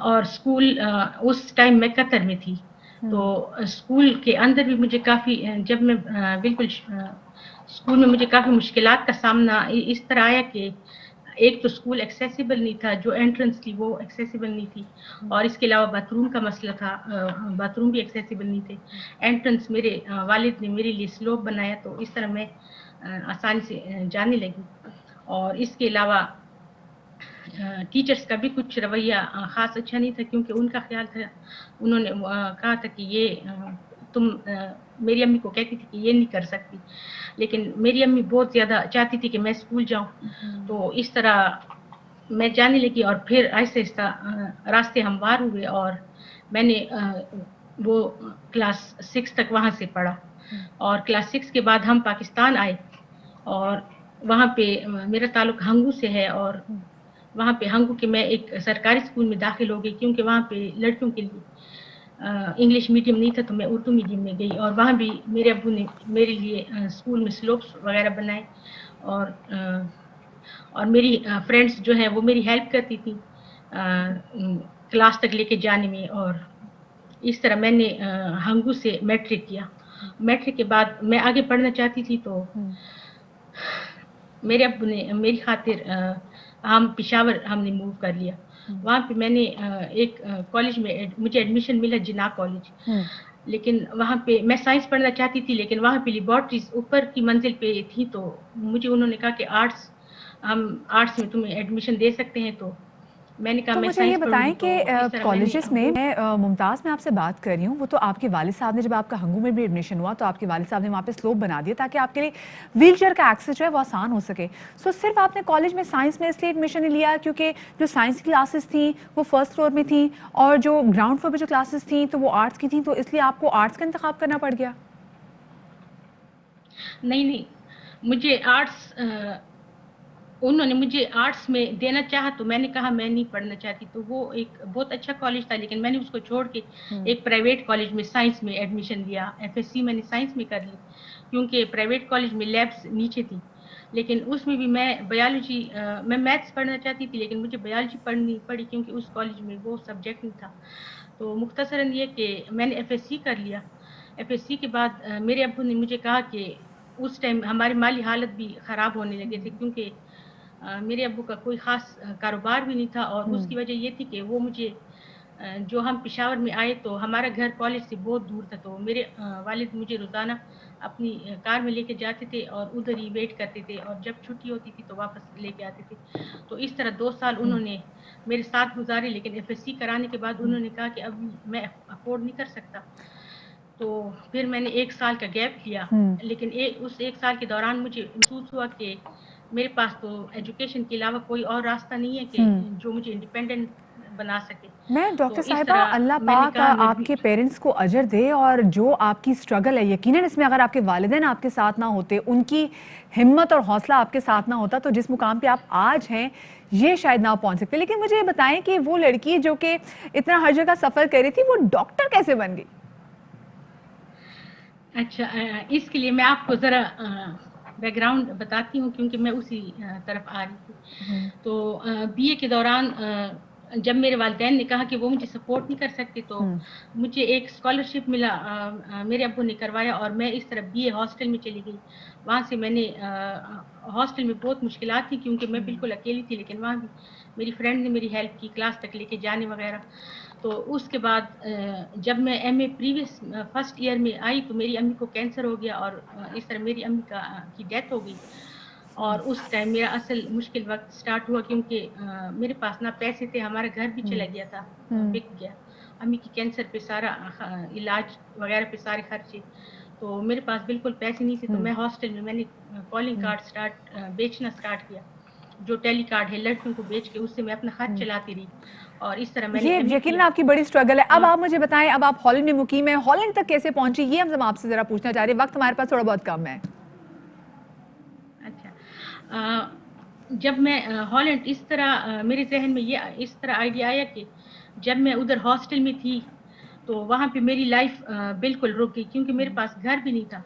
اور اسکول اس ٹائم میں قطر میں تھی، تو اسکول کے اندر بھی مجھے کافی، جب میں بالکل اسکول میں مجھے کافی مشکلات کا سامنا اس طرح آیا کہ ایک تو اسکول ایکسیسیبل نہیں تھا، جو انٹرنس تھی وہ ایکسیسیبل نہیں تھی، اور اس کے علاوہ باتھ روم کا مسئلہ تھا، باتھ روم بھی ایکسیسیبل نہیں تھے۔ انٹرنس میرے والد نے میرے لیے سلوپ بنایا، تو اس طرح میں آسانی سے جانے لگی۔ اور اس کے علاوہ ٹیچرز کا بھی کچھ رویہ خاص اچھا نہیں تھا، کیونکہ ان کا خیال تھا، انہوں نے کہا تھا کہ یہ تم میری امی کو کہتی تھی کہ یہ نہیں کر سکتی، لیکن میری امی بہت زیادہ چاہتی تھی کہ میں اسکول جاؤں، تو اس طرح میں جانے لگی، اور پھر آہستہ آہستہ راستے ہموار ہوئے، اور میں نے وہ کلاس 6 تک وہاں سے پڑھا، اور کلاس 6 کے بعد ہم پاکستان آئے، اور وہاں پہ میرا تعلق ہنگو سے ہے، اور وہاں پہ ہنگو کے میں ایک سرکاری اسکول میں داخل ہو گئی، کیونکہ وہاں پہ لڑکیوں کے لیے انگلش میڈیم نہیں تھا، تو میں اردو میڈیم میں گئی، اور وہاں بھی میرے ابو نے میرے لیے اسکول میں سلوپس وغیرہ بنائے، اور میری فرینڈس جو ہیں وہ میری ہیلپ کرتی تھی کلاس تک لے کے جانے میں، اور اس طرح میں نے ہنگو سے میٹرک کیا۔ میٹرک کے بعد میں آگے پڑھنا چاہتی تھی، تو میرے ابو نے میری خاطر ہم پشاور ہم نے موو کر لیا۔ وہاں پہ میں نے ایک کالج میں مجھے ایڈمیشن ملا، جناح کالج، لیکن وہاں پہ میں سائنس پڑھنا چاہتی تھی، لیکن وہاں پہ لیبارٹریز اوپر کی منزل پہ تھی، تو مجھے انہوں نے کہا کہ ہم آرٹس میں تمہیں ایڈمیشن دے سکتے ہیں، تو میں نے کہا تو میں مجھے یہ سائنس بتائیں پڑھوں گی۔ کہ کالجز میں ممتاز میں آپ سے بات کر رہی ہوں، وہ تو آپ کے والد صاحب نے جب آپ کا ہنگو میں بھی ایڈمیشن ہوا تو آپ کے والد صاحب نے وہاں پہ سلوپ بنا دیا تاکہ آپ کے لیے ویل چیئر کا ایکسس جو ہے وہ آسان ہو سکے۔ سو صرف آپ نے کالج میں سائنس میں اس لیے ایڈمیشن نہیں لیا کیونکہ جو سائنس کی کلاسز تھیں وہ فرسٹ فلور میں تھیں، اور جو گراؤنڈ فلور پہ جو کلاسز تھیں تو وہ آرٹس کی تھیں، تو اس لیے آپ کو آرٹس کا انتخاب کرنا پڑ گیا؟ نہیں، مجھے آرٹس، انہوں نے مجھے آرٹس میں دینا چاہا، تو میں نے کہا میں نہیں پڑھنا چاہتی، تو وہ ایک بہت اچھا کالج تھا، لیکن میں نے اس کو چھوڑ کے ایک پرائیویٹ کالج میں سائنس میں ایڈمیشن لیا۔ ایف ایس سی میں نے سائنس میں کر لی، کیونکہ پرائیویٹ کالج میں لیبس نیچے تھی، لیکن اس میں بھی میں بایولوجی، میں میتھس پڑھنا چاہتی تھی، لیکن مجھے بایولوجی پڑھنی پڑی کیونکہ اس کالج میں وہ سبجیکٹ نہیں تھا۔ تو مختصراً یہ کہ میں نے ایف ایس سی کر لیا۔ ایف ایس سی کے بعد میرے ابو نے مجھے کہا کہ اس ٹائم ہماری مالی حالت بھی خراب ہونے لگے تھے، کیونکہ میرے ابو کا کوئی خاص کاروبار بھی نہیں تھا، اور اس کی وجہ یہ تھی کہ وہ مجھے، جو ہم پشاور میں آئے تو ہمارا گھر کالج سے بہت دور تھا، تو میرے والد مجھے روزانہ اپنی کار میں لے کے جاتے تھے اور ادھر ہی ویٹ کرتے تھے، اور جب چھٹی ہوتی تھی تو واپس لے کے آتے تھے۔ تو اس طرح 2 سال انہوں نے میرے ساتھ گزارے، لیکن ایف ایس سی کرانے کے بعد انہوں نے کہا کہ اب میں افورڈ نہیں کر سکتا، تو پھر میں نے 1 سال کا گیپ لیا، لیکن اس 1 سال کے دوران مجھے محسوس ہوا کہ میرے پاس تو ایجوکیشن کے علاوہ کوئی اور راستہ نہیں ہے کہ جو مجھے انڈیپینڈنٹ بنا سکے۔ میں ڈاکٹر تو اس صاحبہ طرح اللہ میں نے پاک کہا میں آپ کے پیرنٹس کو اجر دے، اور جو آپ کی سٹرگل ہے یقیناً اس میں اگر آپ کے والدین آپ کے ساتھ نہ ہوتے، ان کی ہمت اور حوصلہ آپ کے ساتھ نہ ہوتا تو جس مقام پہ آپ آج ہیں یہ شاید نہ پہنچ سکتے. لیکن مجھے یہ بتائیں کہ وہ لڑکی جو کہ اتنا ہر جگہ سفر کر رہی تھی وہ ڈاکٹر کیسے بن گئی؟ اچھا اس کے لیے میں آپ کو ذرا بیک گراؤنڈ بتاتی ہوں کیونکہ میں اسی طرف آ رہی تھی. تو بی اے کے دوران جب میرے والدین نے کہا کہ وہ مجھے سپورٹ نہیں کر سکتے تو مجھے ایک اسکالرشپ ملا، میرے ابو نے کروایا اور میں اس طرح بی اے ہاسٹل میں چلی گئی. وہاں سے میں نے ہاسٹل میں بہت مشکلات تھی کیونکہ میں بالکل اکیلی تھی، لیکن وہاں بھی میری فرینڈ نے میری ہیلپ کی کلاس تک لے کے جانے وغیرہ. تو اس کے بعد جب میں M A previous first year میں آئی تو میری امی کو کینسر ہو گیا اور اس طرح میری امی کی ڈیتھ ہو گئی. اور اس ٹائم میرا اصل مشکل وقت سٹارٹ ہوا کیونکہ میرے پاس نہ پیسے تھے، ہمارا گھر بھی چلا گیا تھا، بک گیا. امی کی کینسر پہ سارا علاج وغیرہ پہ سارے خرچے، تو میرے پاس بالکل پیسے نہیں تھے. تو میں ہاسٹل میں نے کالنگ کارڈ بیچنا سٹارٹ کیا، جو ٹیلی کارڈ ہے لڑکیوں کو بیچ کے اس سے میں اپنا خرچ چلاتی رہی. اور اس طرح میں نے یہ یقیناً آپ کی بڑی سٹرگل ہے. اب آپ مجھے بتائیں اب آپ ہالینڈ میں مقیم ہیں، ہالینڈ تک کیسے پہنچی یہ ہم آپ سے ذرا پوچھنا چاہ رہے ہیں، وقت ہمارے پاس تھوڑا بہت کم ہے. اچھا جب میں ہالینڈ اس طرح میرے ذہن میں یہ اس طرح آئیڈیا آیا کہ جب میں ادھر ہاسٹل میں تھی تو وہاں پہ میری لائف بالکل رک گئی کیونکہ میرے پاس گھر بھی نہیں تھا.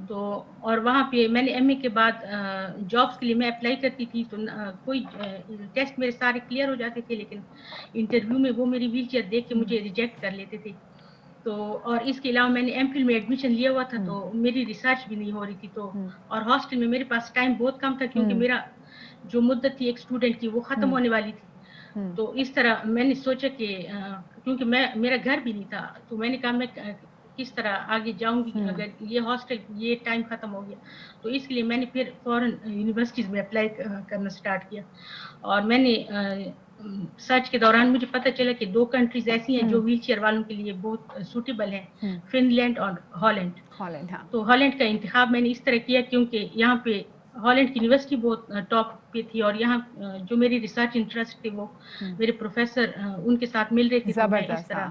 تو اور وہاں پہ میں نے ایم اے کے بعد جابس کے لیے میں اپلائی کرتی تھی تو کوئی ٹیسٹ میرے سارے کلیئر ہو جاتے تھے، لیکن انٹرویو میں وہ میری ویل چیئر دیکھ کے مجھے ریجیکٹ کر لیتے تھے. تو اور اس کے علاوہ میں نے ایم فل میں ایڈمیشن لیا ہوا تھا تو میری ریسرچ بھی نہیں ہو رہی تھی. تو اور ہاسٹل میں میرے پاس ٹائم بہت کم تھا کیونکہ میرا جو مدت تھی ایک اسٹوڈنٹ کی وہ ختم ہونے والی تھی. تو اس طرح میں نے سوچا کہ کیونکہ میرا گھر بھی نہیں تھا تو میں نے کہا میں کس طرح آگے جاؤں گی اگر یہ ہاسٹل یہ ٹائم ختم ہو گیا. تو اس لیے میں نے پھر فورن یونیورسٹیز میں اپلائی کرنا سٹارٹ کیا. اور میں نے سرچ کے دوران مجھے پتہ چلا کہ 2 کنٹریز ایسی ہیں جو ویل چیئر والوں کے لیے بہت سوٹیبل ہیں، فن لینڈ اور ہالینڈ. تو ہالینڈ کا انتخاب میں نے اس طرح کیا کیونکہ یہاں پہ ہالینڈ کی یونیورسٹی بہت ٹاپ پہ تھی اور یہاں جو میری ریسرچ انٹرسٹ تھے وہ میرے پروفیسر ان کے ساتھ مل رہے تھے. تو میں اس طرح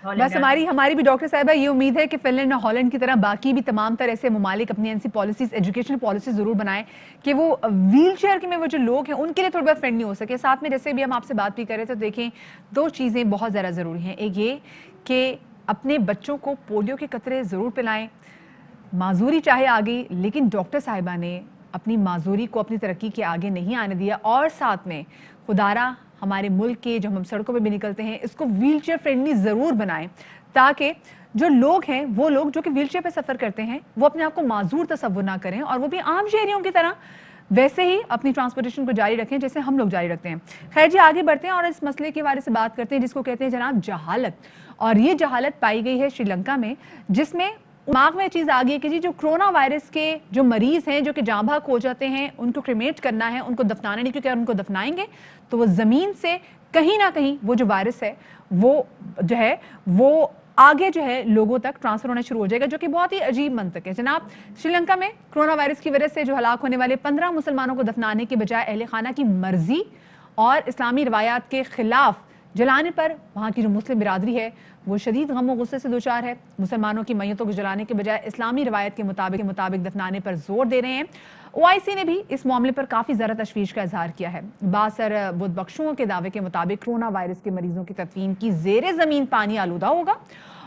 بس ہماری بھی ڈاکٹر صاحبہ یہ امید ہے کہ فن لینڈ اور ہالینڈ کی طرح باقی بھی تمام تر ایسے ممالک اپنی ایسی پالیسیز ایجوکیشنل پالیسیز ضرور بنائیں کہ وہ ویل چیئر میں وہ جو لوگ ہیں ان کے لیے تھوڑا بہت فرینڈلی ہو سکے. ساتھ میں جیسے بھی ہم آپ سے بات بھی کر رہے تھے تو دیکھیں 2 چیزیں بہت زیادہ ضروری ہیں. ایک یہ کہ اپنے بچوں کو پولیو کے قطرے ضرور پلائیں. معذوری چاہے آگئی لیکن ڈاکٹر صاحبہ نے اپنی معذوری کو اپنی ترقی کے آگے نہیں آنے دیا. اور ساتھ میں خدارہ ہمارے ملک کے جو ہم سڑکوں پہ بھی نکلتے ہیں اس کو ویل چیئر فرینڈلی ضرور بنائیں تاکہ جو لوگ ہیں وہ لوگ جو کہ ویل چیئر پہ سفر کرتے ہیں وہ اپنے آپ کو معذور تصور نہ کریں اور وہ بھی عام شہریوں کی طرح ویسے ہی اپنی ٹرانسپورٹیشن کو جاری رکھیں جیسے ہم لوگ جاری رکھتے ہیں. خیر جی آگے بڑھتے ہیں اور اس مسئلے کے بارے سے بات کرتے ہیں جس کو کہتے ہیں جناب جہالت. اور یہ جہالت پائی گئی ہے سری لنکا میں جس میں دماغ میں چیز آ گئی کہ جی جو کرونا وائرس کے جو مریض ہیں جو کہ جاں بحق ہو جاتے ہیں ان کو کریمیٹ کرنا ہے، ان کو دفنانا نہیں کیونکہ اگر ان کو دفنائیں گے تو وہ زمین سے کہیں نہ کہیں وہ جو وائرس ہے وہ جو ہے وہ آگے جو ہے لوگوں تک ٹرانسفر ہونا شروع ہو جائے گا، جو کہ بہت ہی عجیب منطق ہے. جناب سری لنکا میں کرونا وائرس کی وجہ سے جو ہلاک ہونے والے 15 مسلمانوں کو دفنانے کے بجائے اہل خانہ کی مرضی اور اسلامی روایات کے خلاف جلانے پر وہاں کی جو مسلم برادری ہے وہ شدید غم و غصے سے دوچار ہے. مسلمانوں کی میتوں کو جلانے کے بجائے اسلامی روایت کے مطابق دفنانے پر زور دے رہے ہیں. OIC نے بھی اس معاملے پر کافی زیادہ تشویش کا اظہار کیا ہے. باثر بدھ بخشوں کے دعوے کے مطابق کرونا وائرس کے مریضوں کی تدفین کی زیر زمین پانی آلودہ ہوگا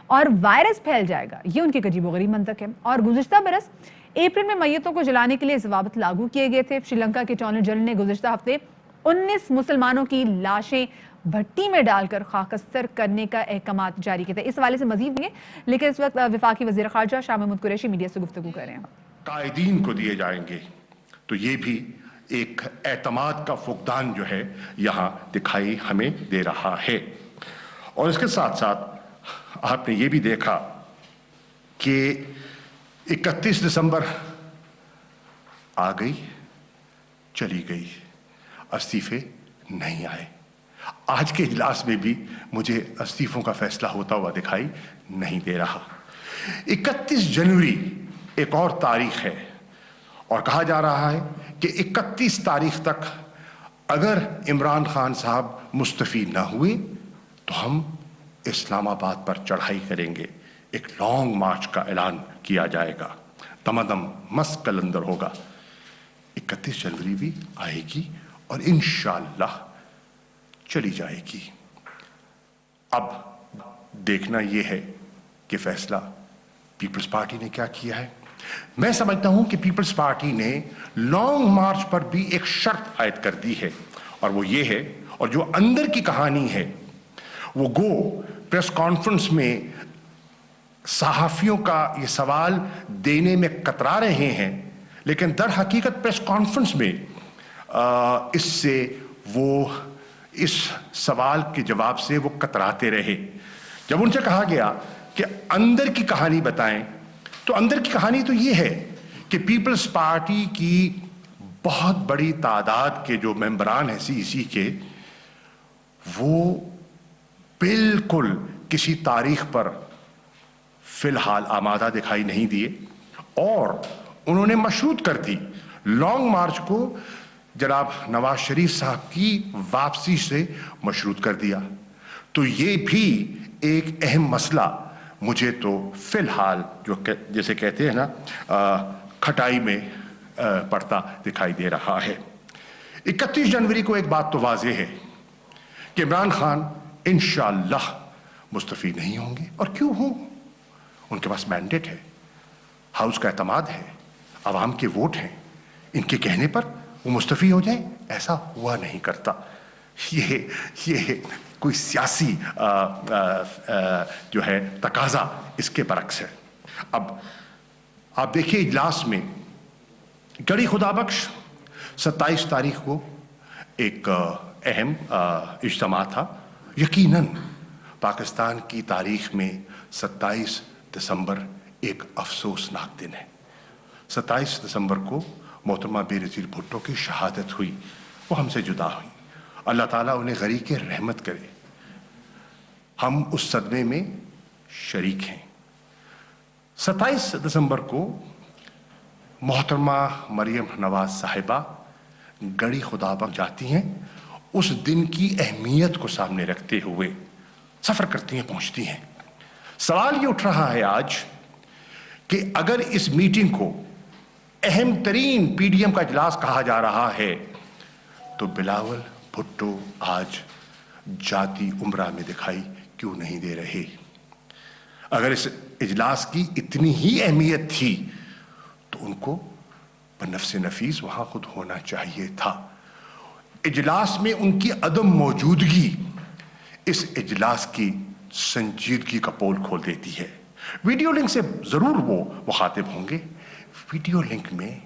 اور وائرس پھیل جائے گا. یہ ان کے عجیب و غریب منطق ہے. اور گزشتہ برس اپریل میں میتوں کو جلانے کے لیے ضوابط لاگو کیے گئے تھے. سری لنکا کے اٹارنی جنرل نے گزشتہ ہفتے 19 مسلمانوں کی لاشیں بھٹی میں ڈال کر خاکستر کرنے کا احکامات جاری کیے تھے. اس حوالے سے مزید بھی ہے لیکن اس وقت وفاقی وزیر خارجہ شاہ محمود قریشی میڈیا سے گفتگو کر رہے ہیں. قائدین کو دیے جائیں گے تو یہ بھی ایک اعتماد کا فقدان جو ہے یہاں دکھائی ہمیں دے رہا ہے. اور اس کے ساتھ ساتھ آپ نے یہ بھی دیکھا کہ 31 دسمبر آ گئی چلی گئی، استعفے نہیں آئے. آج کے اجلاس میں بھی مجھے استعفوں کا فیصلہ ہوتا ہوا دکھائی نہیں دے رہا. 31 جنوری ایک اور تاریخ ہے اور کہا جا رہا ہے کہ 31 تاریخ تک اگر عمران خان صاحب مستعفی نہ ہوئے तो हम इस्लामाबाद पर चढ़ाई करेंगे, एक लॉन्ग मार्च का ऐलान किया जाएगा, दमादम मस्त कलंदर होगा। 31 जनवरी भी आएगी और इंशाअल्लाह चली जाएगी। अब देखना यह है कि फैसला पीपल्स पार्टी ने क्या किया है। मैं समझता हूं कि पीपल्स पार्टी ने लॉन्ग मार्च पर भी एक शर्त आयद कर दी है, और वो ये है, और जो अंदर की कहानी है वो गो प्रेस कॉन्फ्रेंस में सहाफियों का ये सवाल देने में कतरा रहे हैं, लेकिन दर हकीकत प्रेस कॉन्फ्रेंस में इससे वो इस सवाल के जवाब से वो कतराते रहे। जब उनसे कहा गया कि अंदर की कहानी बताएं, तो अंदर की कहानी तो ये है कि पीपल्स पार्टी की बहुत बड़ी तादाद के जो मेंबरान हैं सीईसी के, वो बिल्कुल किसी तारीख पर फिलहाल आमादा दिखाई नहीं दिए, और उन्होंने मशरूत कर दी लॉन्ग मार्च को जनाब नवाज शरीफ साहब की वापसी से मशरूत कर दिया। तो ये भी एक अहम मसला मुझे तो फिलहाल जो जैसे कहते हैं ना खटाई में पड़ता दिखाई दे रहा है। 31 जनवरी को एक बात तो वाज़ेह है कि इमरान खान इंशाअल्लाह मुस्तफ़ी नहीं होंगे, और क्यों हों, उनके पास मैंडेट है, हाउस का एतमाद है, आवाम के वोट हैं, इनके कहने पर वो मुस्तफ़ी हो जाए, ऐसा हुआ नहीं करता। ये कोई सियासी जो है तकाजा इसके बरक्स है। अब आप देखिए इजलास में गड़ी खुदाबख्श 27 तारीख को एक अहम इज्तिमा था। यकीनन पाकिस्तान की तारीख में 27 दिसंबर एक अफसोसनाक दिन है। 27 दिसंबर को मोहतरमा बेनज़ीर भुट्टो की शहादत हुई, वो हमसे जुदा हुई। अल्लाह ताला उन्हें गरीक़ रहमत करे। हम उस सदमे में शरीक हैं। 27 दिसंबर को मोहतरमा मरियम नवाज साहिबा गड़ी खुदाबख्श जाती हैं, उस दिन की अहमियत को सामने रखते हुए सफ़र करती हैं, पहुंचती हैं। सवाल ये उठ रहा है आज कि अगर इस मीटिंग को अहम तरीन पीडीएम का इजलास कहा जा रहा है, तो बिलावल भुट्टो आज जाती उम्रा में दिखाई क्यों नहीं दे रहे। अगर इस इजलास की इतनी ही अहमियत थी तो उनको बनफ्स नफीस वहां खुद होना चाहिए था। इजलास में उनकी अदम मौजूदगी इस इजलास की संजीदगी का पोल खोल देती है। वीडियो लिंक से जरूर वो मुखातिब होंगे, वीडियो लिंक में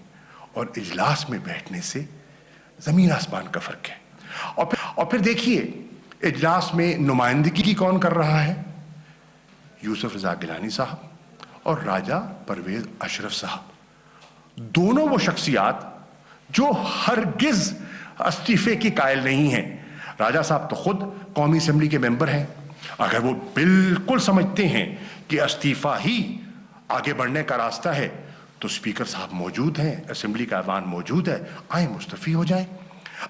और इजलास में बैठने से जमीन आसमान का फर्क है। और फिर देखिए इजलास में नुमाइंदगी कौन कर रहा है, यूसुफ रज़ा गिलानी साहब और राजा परवेज अशरफ साहब, दोनों वो शख्सियात जो हरगिज इस्तीफे की कायल नहीं हैं। राजा साहब तो खुद कौमी असेंबली के मेंबर हैं। अगर वो बिल्कुल समझते हैं कि इस्तीफा ही आगे बढ़ने का रास्ता है, तो स्पीकर साहब मौजूद हैं, असेंबली का ऐवान मौजूद है, आए मुस्तफ़ी हो जाए।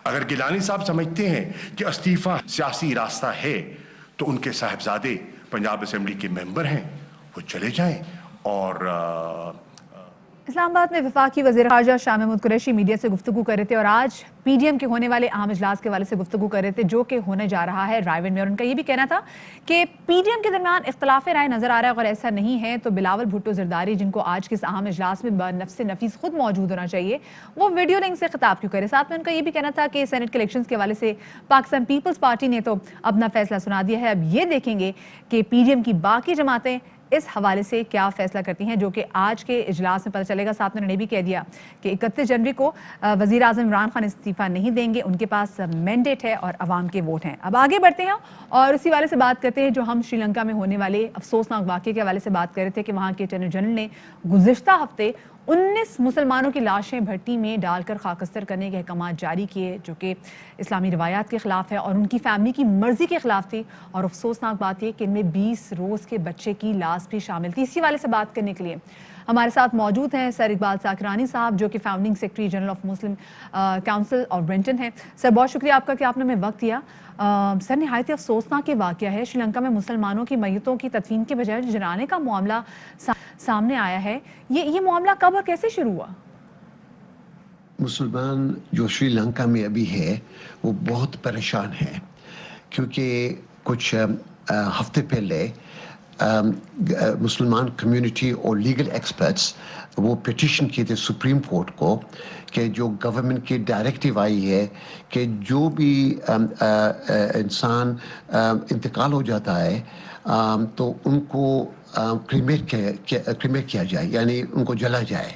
अगर गिलानी साहब समझते हैं कि इस्तीफा सियासी रास्ता है, तो उनके साहिबजादे पंजाब असेंबली के मेंबर हैं, वो चले जाएं। और इस्लामाबाद में वफाकी वज़ीर ख़ारजा शाह महमूद कुरैशी मीडिया से गुफ्तगू कर रहे थे और आज पीडीएम के होने वाले अहम इजलास के हवाले से गुफ्तगू कर रहे थे, जो कि होने जा रहा है रायवन में। और उनका ये भी कहना था कि पीडीएम के दरमियान इख्तलाफ राय नजर आ रहा है। अगर ऐसा नहीं है तो बिलावल भुट्टो ज़रदारी, जिनको आज के इस अहम इजलास में बनफ्स नफीस खुद मौजूद होना चाहिए, वो वीडियो लिंक से खिताब क्यों करे। साथ में उनका ये भी कहना था कि सेनेट के इलेक्शन के हवाले से पाकिस्तान पीपल्स पार्टी ने तो अपना फैसला सुना दिया है। अब ये देखेंगे कि पीडीएम की बाकी जमातें इस हवाले से क्या फैसला करती हैं, जो कि आज के इजलास में पता चलेगा। साथ में उन्होंने भी कह दिया कि 31 जनवरी को वज़ीर आज़म इमरान खान इस्तीफा नहीं देंगे, उनके पास मैंडेट है और अवाम के वोट हैं। अब आगे बढ़ते हैं और उसी वाले से बात करते हैं जो हम श्रीलंका में होने वाले अफसोसनाक वाक़े के हवाले से बात कर रहे थे कि वहाँ के अटॉर्नी जनरल ने गुज़िश्ता हफ्ते 19 मुसलमानों की लाशें भट्टी में डालकर खाकस्तर करने के अहकाम जारी किए, जो कि इस्लामी रवायात के ख़िलाफ़ है और उनकी फैमिली की मर्ज़ी के ख़िलाफ़ थी। और अफसोसनाक बात यह कि इनमें 20 रोज़ के बच्चे की लाश भी शामिल थी। इसी वाले से बात करने के लिए ہمارے ساتھ موجود ہیں سر اقبال ساکرانی صاحب جو کہ founding secretary general of Muslim council of Britain ہیں. سر بہت شکریہ آپ کا کہ آپ نے ہمیں وقت دیا. سر نہایت افسوسناک واقعہ ہے شری لنکا میں مسلمانوں کی میتوں کی تدفین کے بجائے جلانے کا معاملہ سامنے آیا ہے. یہ معاملہ کب اور کیسے شروع ہوا؟ مسلمان جو سری لنکا میں ابھی ہے وہ بہت پریشان ہے کیونکہ کچھ ہفتے پہلے مسلمان کمیونٹی اور لیگل ایکسپرٹس وہ پٹیشن کیے تھے سپریم کورٹ کو کہ جو گورنمنٹ کی ڈائریکٹیو آئی ہے کہ جو بھی انسان انتقال ہو جاتا ہے تو ان کو کریمیٹ کیا جائے، یعنی ان کو جلا جائے.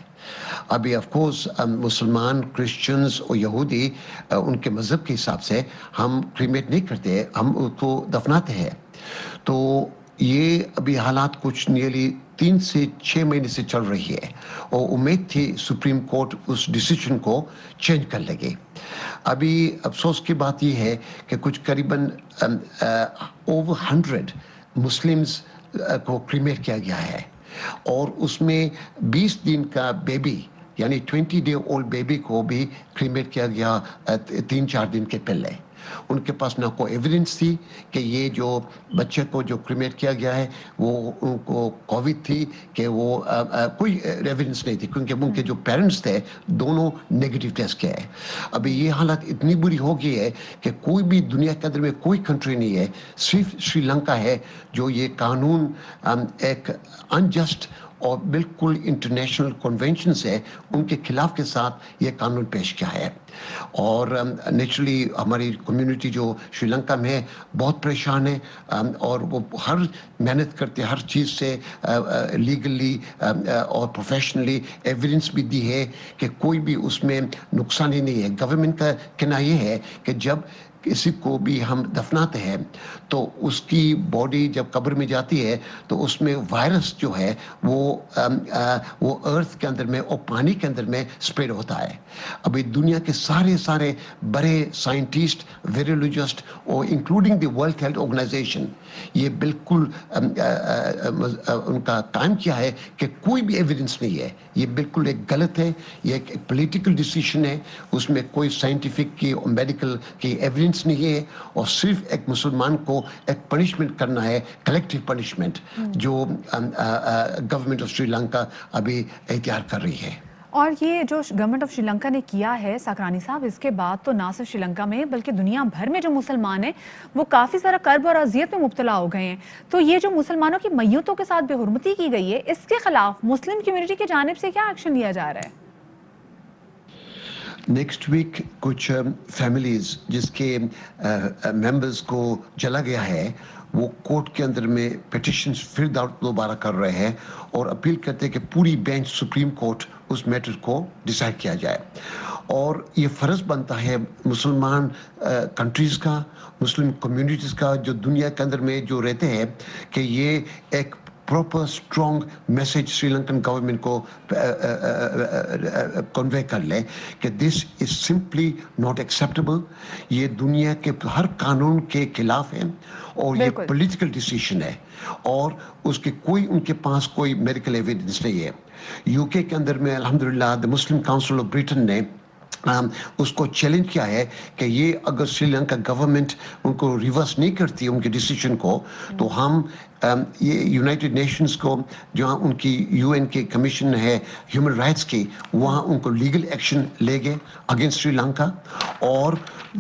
ابھی آف کورس مسلمان کرسچنز اور یہودی ان کے مذہب کے حساب سے ہم کریمیٹ نہیں کرتے، ہم ان کو دفناتے ہیں. تو یہ ابھی حالات کچھ نیرلی 3 سے 6 مہینے سے چل رہی ہے اور امید تھی سپریم کورٹ اس ڈیسیجن کو چینج کر لے گی. ابھی افسوس کی بات یہ ہے کہ کچھ قریباً اوور 100 مسلمز کو کریمیٹ کیا گیا ہے اور اس میں 20 دن کا بیبی یعنی 20 ڈے اولڈ بیبی کو بھی کریمیٹ کیا گیا 3-4 دن کے پہلے. ان کے پاس نہ کوئی ایویڈنس تھی کہ یہ جو بچے کو جو کریمیٹ کیا گیا ہے وہ ان کو کووڈ تھی کہ وہ کوئی ایویڈنس نہیں تھی کیونکہ ان کے جو پیرنٹس تھے دونوں نیگیٹو ٹیسٹ کیا ہے. ابھی یہ حالت اتنی بری ہو گئی ہے کہ کوئی بھی دنیا کے اندر میں کوئی کنٹری نہیں ہے، صرف سری لنکا ہے جو یہ قانون ایک انجسٹ اور بالکل انٹرنیشنل کنونشنز ہے ان کے خلاف کے ساتھ یہ قانون پیش کیا ہے. اور نیچرلی ہماری کمیونٹی جو شری لنکا میں ہے بہت پریشان ہے اور وہ ہر محنت کرتے ہر چیز سے لیگلی اور پروفیشنلی ایویڈنس بھی دی ہے کہ کوئی بھی اس میں نقصان ہی نہیں ہے. گورنمنٹ کا کہنا یہ ہے کہ جب کسی کو بھی ہم دفناتے ہیں تو اس کی باڈی جب قبر میں جاتی ہے تو اس میں وائرس جو ہے وہ ارتھ کے اندر میں اور پانی کے اندر میں اسپریڈ ہوتا ہے. ابھی دنیا کے سارے بڑے سائنٹسٹ ویرولوجسٹ اور including the World Health Organization یہ بالکل ان کا قائم کیا ہے کہ کوئی بھی ایویڈنس نہیں ہے. یہ بالکل ایک غلط ہے، یہ ایک پولیٹیکل ڈیسیشن ہے، اس میں کوئی سائنٹیفک کی اور میڈیکل کی ایویڈنس نہیں ہے اور صرف ایک مسلمان کو ایک پنشمنٹ کرنا ہے، کلیکٹیو پنشمنٹ جو گورنمنٹ آف سری لنکا ابھی اختیار کر رہی ہے. اور یہ جو گورنمنٹ آف شری لنکا نے کیا ہے ساکرانی صاحب اس کے بعد تو نہ صرف شری لنکا میں بلکہ دنیا بھر میں جو مسلمان ہیں وہ کافی سارا کرب اور اذیت میں مبتلا ہو گئے ہیں. تو یہ جو مسلمانوں کی میتوں کے ساتھ بے حرمتی کی گئی ہے اس کے خلاف مسلم کمیونٹی کی جانب سے کیا ایکشن لیا جا رہا ہے؟ نیکسٹ ویک کچھ فیملیز جس کے ممبرز کو جلا گیا ہے وہ کورٹ کے اندر میں پٹیشنز پھر دوبارہ کر رہے ہیں اور اپیل کرتے ہیں کہ پوری بینچ سپریم کورٹ اس میٹر کو ڈیسائیڈ کیا جائے. اور یہ فرض بنتا ہے مسلمان کنٹریز کا، مسلم کمیونٹیز کا جو دنیا کے اندر میں جو رہتے ہیں کہ یہ ایک proper strong message Sri Lankan government کو کنوے کر لے کہ دس از سمپلی ناٹ ایکسیپٹیبل. یہ دنیا کے ہر قانون کے خلاف ہے اور یہ پولیٹیکل ڈیسیشن ہے اور اس کے کوئی ان کے پاس کوئی میڈیکل ایویڈنس نہیں ہے. یو کے اندر میں الحمدللہ دی مسلم کاؤنسل آف برٹن نے اس کو چیلنج کیا ہے کہ یہ اگر سری لنکا گورنمنٹ ان کو ریورس نہیں کرتی ان کے ڈیسیجن کو تو ہم یہ یونائٹڈ نیشنز کو جہاں ان کی یو این کی کمیشن ہے ہیومن رائٹس کی وہاں ان کو لیگل ایکشن لے گئے اگینسٹ سری لنکا. اور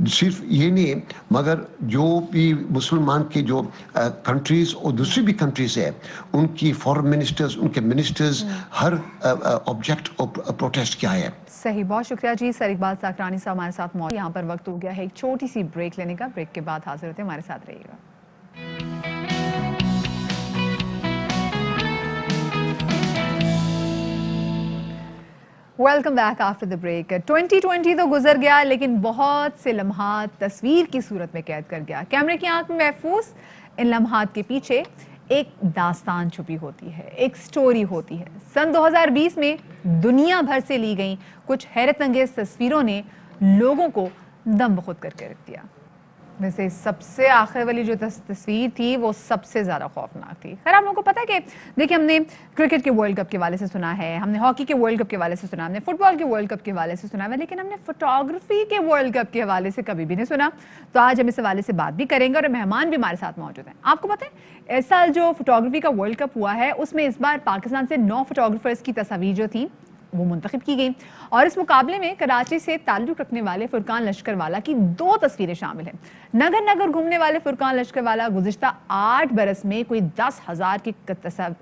صرف یہ نہیں مگر جو بھی مسلمان کی جو کنٹریز اور دوسری بھی کنٹریز ہے ان کی فارن منسٹرز ان کے منسٹرز ہر آبجیکٹ اور پروٹیسٹ کیا ہے. صحیح، بہت شکریہ جی. سر اقبال ساکرانی صاحب ہمارے ساتھ موجود. یہاں پر وقت ہو گیا ہے ایک چھوٹی سی بریک لینے کا. بریک کے بعد حاضر ہوتے ہیں، ہمارے ساتھ رہیے گا. Welcome back after the break. 2020 تو گزر گیا لیکن بہت سے لمحات تصویر کی صورت میں قید کر گیا. کیمرے کی آنکھ میں محفوظ ان لمحات کے پیچھے ایک داستان چھپی ہوتی ہے، ایک سٹوری ہوتی ہے. سن 2020 میں دنیا بھر سے لی گئیں کچھ حیرت انگیز تصویروں نے لوگوں کو دم بخود کر کے رکھ دیا. वैसे सबसे आखिर वाली जो तस्वीर थी वो सबसे ज़्यादा खौफनाक थी. खैर आप लोगों को पता है कि देखिए हमने क्रिकेट के वर्ल्ड कप के हवाले से सुना है, हमने हॉकी के वर्ल्ड कप के हवाले से सुना, हमने फुटबॉल के वर्ल्ड कप के हवाले से सुना है, लेकिन हमने फोटोग्राफी के वर्ल्ड कप के हवाले से कभी भी नहीं सुना. तो आज हम इस हवाले से बात भी करेंगे और मेहमान भी हमारे साथ मौजूद हैं. आपको पता है इस साल जो फोटोग्राफी का वर्ल्ड कप हुआ है उसमें इस बार पाकिस्तान से 9 फोटोग्राफर्स की तस्वीर जो थी वो मुंतखब की गई और इस मुकाबले में कराची से ताल्लुक़ रखने वाले फुरकान लश्करवाला की 2 तस्वीरें शामिल हैं. नगर नगर घूमने वाले फुरकान लश्करवाला गुज़िश्ता 8 बरस में कोई 10,000 की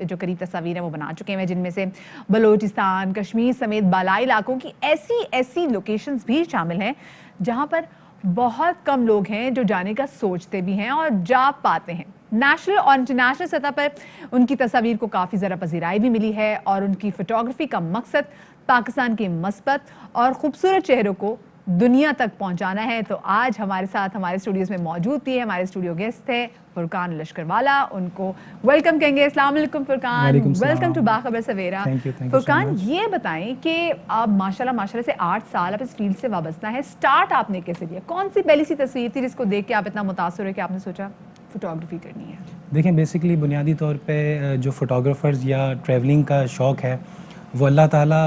जो करीब तस्वीरें वो बना चुके हैं, जिनमें से बलूचिस्तान, कश्मीर समेत बालाई इलाकों की ऐसी लोकेशंस भी शामिल हैं जहाँ पर बहुत कम लोग हैं जो जाने का सोचते भी हैं और जा पाते हैं. नेशनल और इंटरनेशनल सतह पर उनकी तस्वीर को काफ़ी ज़रा पजीराई भी मिली है और उनकी फ़ोटोग्राफी का मकसद पाकिस्तान के मस्बत और ख़ूबसूरत चेहरों को दुनिया तक पहुंचाना है. तो आज हमारे साथ हमारे स्टूडियोज़ में मौजूद थी, हमारे स्टूडियो गेस्ट थे फुरकान लश्करवाला. उनको वेलकम कहेंगे. अस्सलाम वालेकुम फुरकान, वेलकम टू बाखबर सवेरा. फुरकान ये बताएं कि आप माशाल्लाह से 8 साल आप इस फील्ड से वाबस्ता है. स्टार्ट आपने कैसे लिया? कौन सी पहली सी तस्वीर थी जिसको देख के आप इतना मुतासर हुए कि आपने सोचा फोटोग्राफी करनी है? देखें बेसिकली बुनियादी तौर पे जो फ़ोटोग्राफ़र्स या ट्रैवलिंग का शौक़ है वो अल्लाह ताला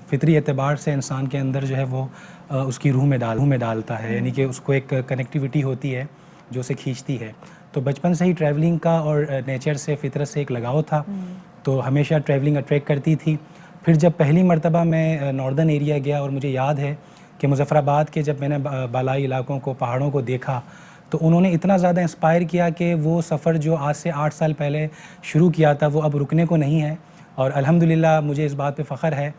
फ़ितरी एतबार से इंसान के अंदर जो है वो उसकी रूह में डालता है, यानी कि उसको एक कनेक्टिविटी होती है जो उसे खींचती है. तो बचपन से ही ट्रैवलिंग का और नेचर से फितरत से एक लगाव था, तो हमेशा ट्रैवलिंग अट्रैक्ट करती थी. फिर जब पहली मरतबा मैं नॉर्दर्न एरिया गया और मुझे याद है कि मुज़फ़्फ़राबाद के जब मैंने बालाई इलाकों को, पहाड़ों को देखा तो उन्होंने इतना ज़्यादा इंस्पायर किया कि वो सफ़र जो आज से 8 साल पहले शुरू किया था वो अब रुकने को नहीं है. और अल्हम्दुलिल्लाह मुझे इस बात पे फ़ख्र है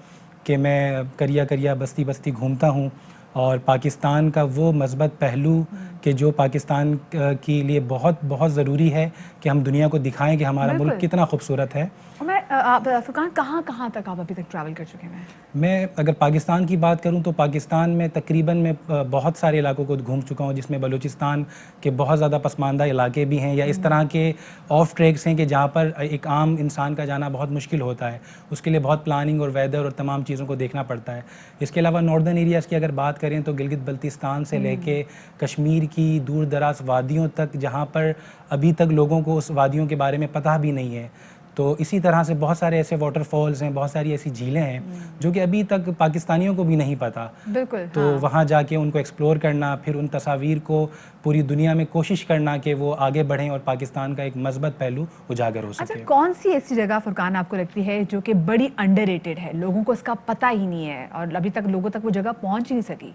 कि मैं करिया बस्ती बस्ती घूमता हूँ और पाकिस्तान का वो मस्बत पहलू कि जो पाकिस्तान के लिए बहुत बहुत ज़रूरी है कि हम दुनिया को दिखाएं कि हमारा मुल्क कितना खूबसूरत है. फुरकान कहाँ तक आप अभी तक ट्रैवल कर चुके हैं? मैं अगर पाकिस्तान की बात करूं तो पाकिस्तान में तकरीबन मैं बहुत सारे इलाकों को घूम चुका हूं, जिसमें बलूचिस्तान के बहुत ज़्यादा पसमानदा इलाके भी हैं या इस तरह के ऑफ ट्रैक्स हैं कि जहां पर एक आम इंसान का जाना बहुत मुश्किल होता है. उसके लिए बहुत प्लानिंग और वेदर और तमाम चीज़ों को देखना पड़ता है. इसके अलावा नॉर्दर्न एरियाज़ की अगर बात करें तो गिलगित बल्तिस्तान से लेके कश्मीर की दूर दराज वादियों तक, जहाँ पर अभी तक लोगों को उस वादियों के बारे में पता भी नहीं है. तो इसी तरह से बहुत सारे ऐसे वाटरफॉल्स हैं, बहुत सारी ऐसी झीलें हैं जो कि अभी तक पाकिस्तानियों को भी नहीं पता. बिल्कुल. तो वहाँ जाके उनको एक्सप्लोर करना, फिर उन तस्वीर को पूरी दुनिया में कोशिश करना कि वो आगे बढ़ें और पाकिस्तान का एक मस्बत पहलू उजागर हो सके. अच्छा, कौन सी ऐसी जगह फुरकान आपको लगती है जो कि बड़ी अंडररेटेड है, लोगों को इसका पता ही नहीं है और अभी तक लोगों तक वो जगह पहुँच ही नहीं सकी?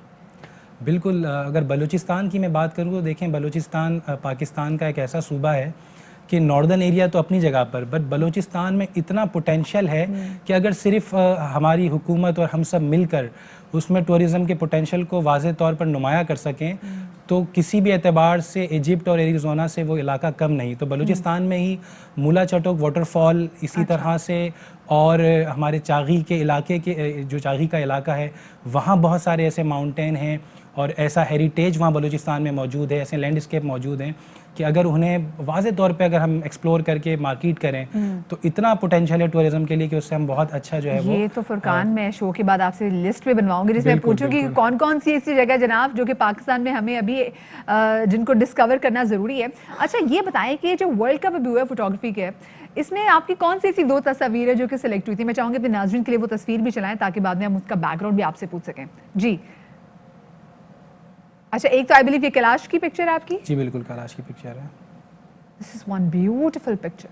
बिल्कुल. अगर बलूचिस्तान की मैं बात करूँ तो देखें बलूचिस्तान पाकिस्तान का एक ऐसा सूबा है कि नॉर्दर्न एरिया तो अपनी जगह पर, बट बलूचिस्तान में इतना पोटेंशियल है कि अगर सिर्फ हमारी हुकूमत और हम सब मिलकर उसमें टूरिज़म के पोटेंशियल को वाज़े तौर पर नुमाया कर सकें तो किसी भी एतबार से इजिप्ट और एरिज़ोना से वो इलाका कम नहीं. तो बलूचिस्तान में ही मूला चटोक वाटरफॉल, इसी तरह से और हमारे चागी के इलाके के जो चागी का इलाका है वहाँ बहुत सारे ऐसे माउंटेन हैं और ऐसा हेरिटेज वहाँ बलूचिस्तान में मौजूद है, ऐसे लैंडस्केप मौजूद हैं कि अगर उन्हें वाज़े तौर पे अगर हम एक्सप्लोर करके मार्केट करें तो इतना पोटेंशियल है टूरिज्म के लिए कि उससे हम बहुत अच्छा जो है वो. ये तो फुरकान मैं शो के बाद आपसे लिस्ट में बनवाऊंगी जिसमें पूछूंगी कौन कौन सी ऐसी जगह जनाब जो कि पाकिस्तान में हमें अभी जिनको डिस्कवर करना ज़रूरी है. अच्छा ये बताएं कि जो वर्ल्ड कप अभी हुआ है फोटोग्राफी के, इसमें आपकी कौन सी ऐसी 2 तस्वीर है जो कि सिलेक्ट हुई थी? मैं चाहूँगी अपने नाज़रीन के लिए वो तस्वीर भी चलाएं ताकि बाद में हम उसका बैकग्राउंड भी आपसे पूछ सकें. जी अच्छा, एक तो आई बिलीव ये कैलाश की पिक्चर है आपकी? जी बिल्कुल, कैलाश की पिक्चर है. This is one beautiful picture.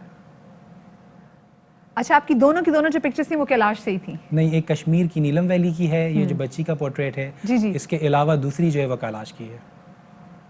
अच्छा, आपकी दोनों की दोनों जो पिक्चर्स थी वो कैलाश से ही थी? नहीं, एक कश्मीर की नीलम वैली की है, ये जो बच्ची का पोर्ट्रेट है. जी. इसके अलावा दूसरी जो है वो कैलाश की है.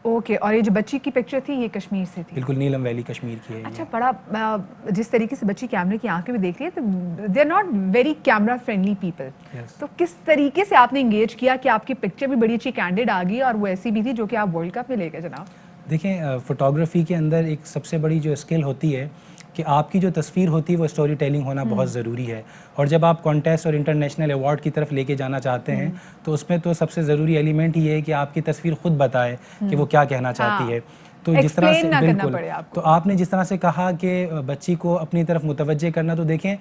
ओके. और ये जो बच्ची की पिक्चर थी ये कश्मीर से थी? बिल्कुल, नीलम वैली कश्मीर की है. अच्छा, बड़ा जिस तरीके से बच्ची कैमरे की आंखें भी देख रही है तो they are not very camera friendly people. तो किस तरीके से आपने इंगेज किया कि आपकी पिक्चर भी बड़ी अच्छी कैंडिड आ गई और वो ऐसी भी थी जो कि आप वर्ल्ड कप में ले गए जनाब? देखें, फ़ोटोग्राफी के अंदर एक सबसे बड़ी जो स्किल होती है कि आपकी जो तस्वीर होती है वो स्टोरी टेलिंग होना बहुत ज़रूरी है. और जब आप कॉन्टेस्ट और इंटरनेशनल अवार्ड की तरफ लेके जाना चाहते हैं तो उसमें तो सबसे ज़रूरी एलिमेंट ही है कि आपकी तस्वीर खुद बताए कि वो क्या कहना चाहती है. تو جس طرح سے Explain نہ کرنا بالکل پڑے آپ کو۔ تو آپ نے جس طرح سے کہا کہ بچی کو اپنی طرف متوجہ کرنا، تو دیکھیں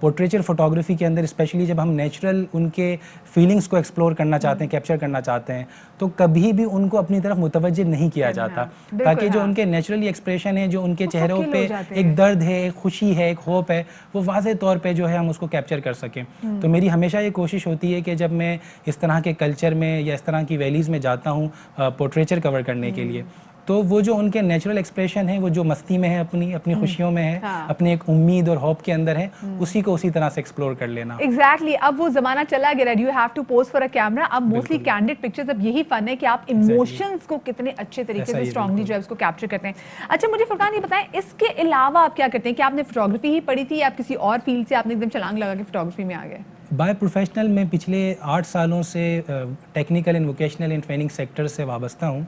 پورٹریچر فوٹوگرافی کے اندر اسپیشلی جب ہم نیچرل ان کے فیلنگس کو ایکسپلور کرنا چاہتے ہیں، کیپچر کرنا چاہتے ہیں، تو کبھی بھی ان کو اپنی طرف متوجہ نہیں کیا جاتا، تاکہ جو ان کے نیچرلی ایکسپریشن ہے، جو ان کے چہروں پہ ایک درد ہے، ایک خوشی ہے، ایک ہوپ ہے، وہ واضح طور پہ جو ہے ہم اس کو کیپچر کر سکیں۔ تو میری ہمیشہ یہ کوشش ہوتی ہے کہ جب میں اس طرح کے کلچر میں یا اس طرح کی ویلیز میں جاتا ہوں پورٹریچر کور کرنے کے لیے، تو وہ جو ان کے نیچرل ایکسپریشن ہے، وہ جو مستی میں ہے، اپنی خوشیوں میں ہے، اپنے ایک امید اور ہوپ کے اندر ہے، اسی کو اسی طرح سے ایکسپلور کر لینا۔ ایگزیکٹلی، اب وہ زمانہ چلا گیا، you have to pose for a camera, اب موسٹلی کینڈیڈ پکچرز، اب یہی فن ہے کہ آپ ایموشنز کو کتنے اچھے طریقے سے اسٹرانگلی جو ہے اس کو کیپچر کرتے ہیں۔ اچھا مجھے فرقان یہ بتائیں، اس کے علاوہ آپ کیا کرتے ہیں؟ کہ آپ نے فوٹوگرافی ہی پڑھی تھی یا آپ کسی اور فیلڈ سے آپ نے ایک دم چھلانگ لگا کے فوٹوگرافی میں آ گئے؟ بائی پروفیشنل میں پچھلے 8 سالوں سے technical and vocational and training sector سے وابستہ ہوں،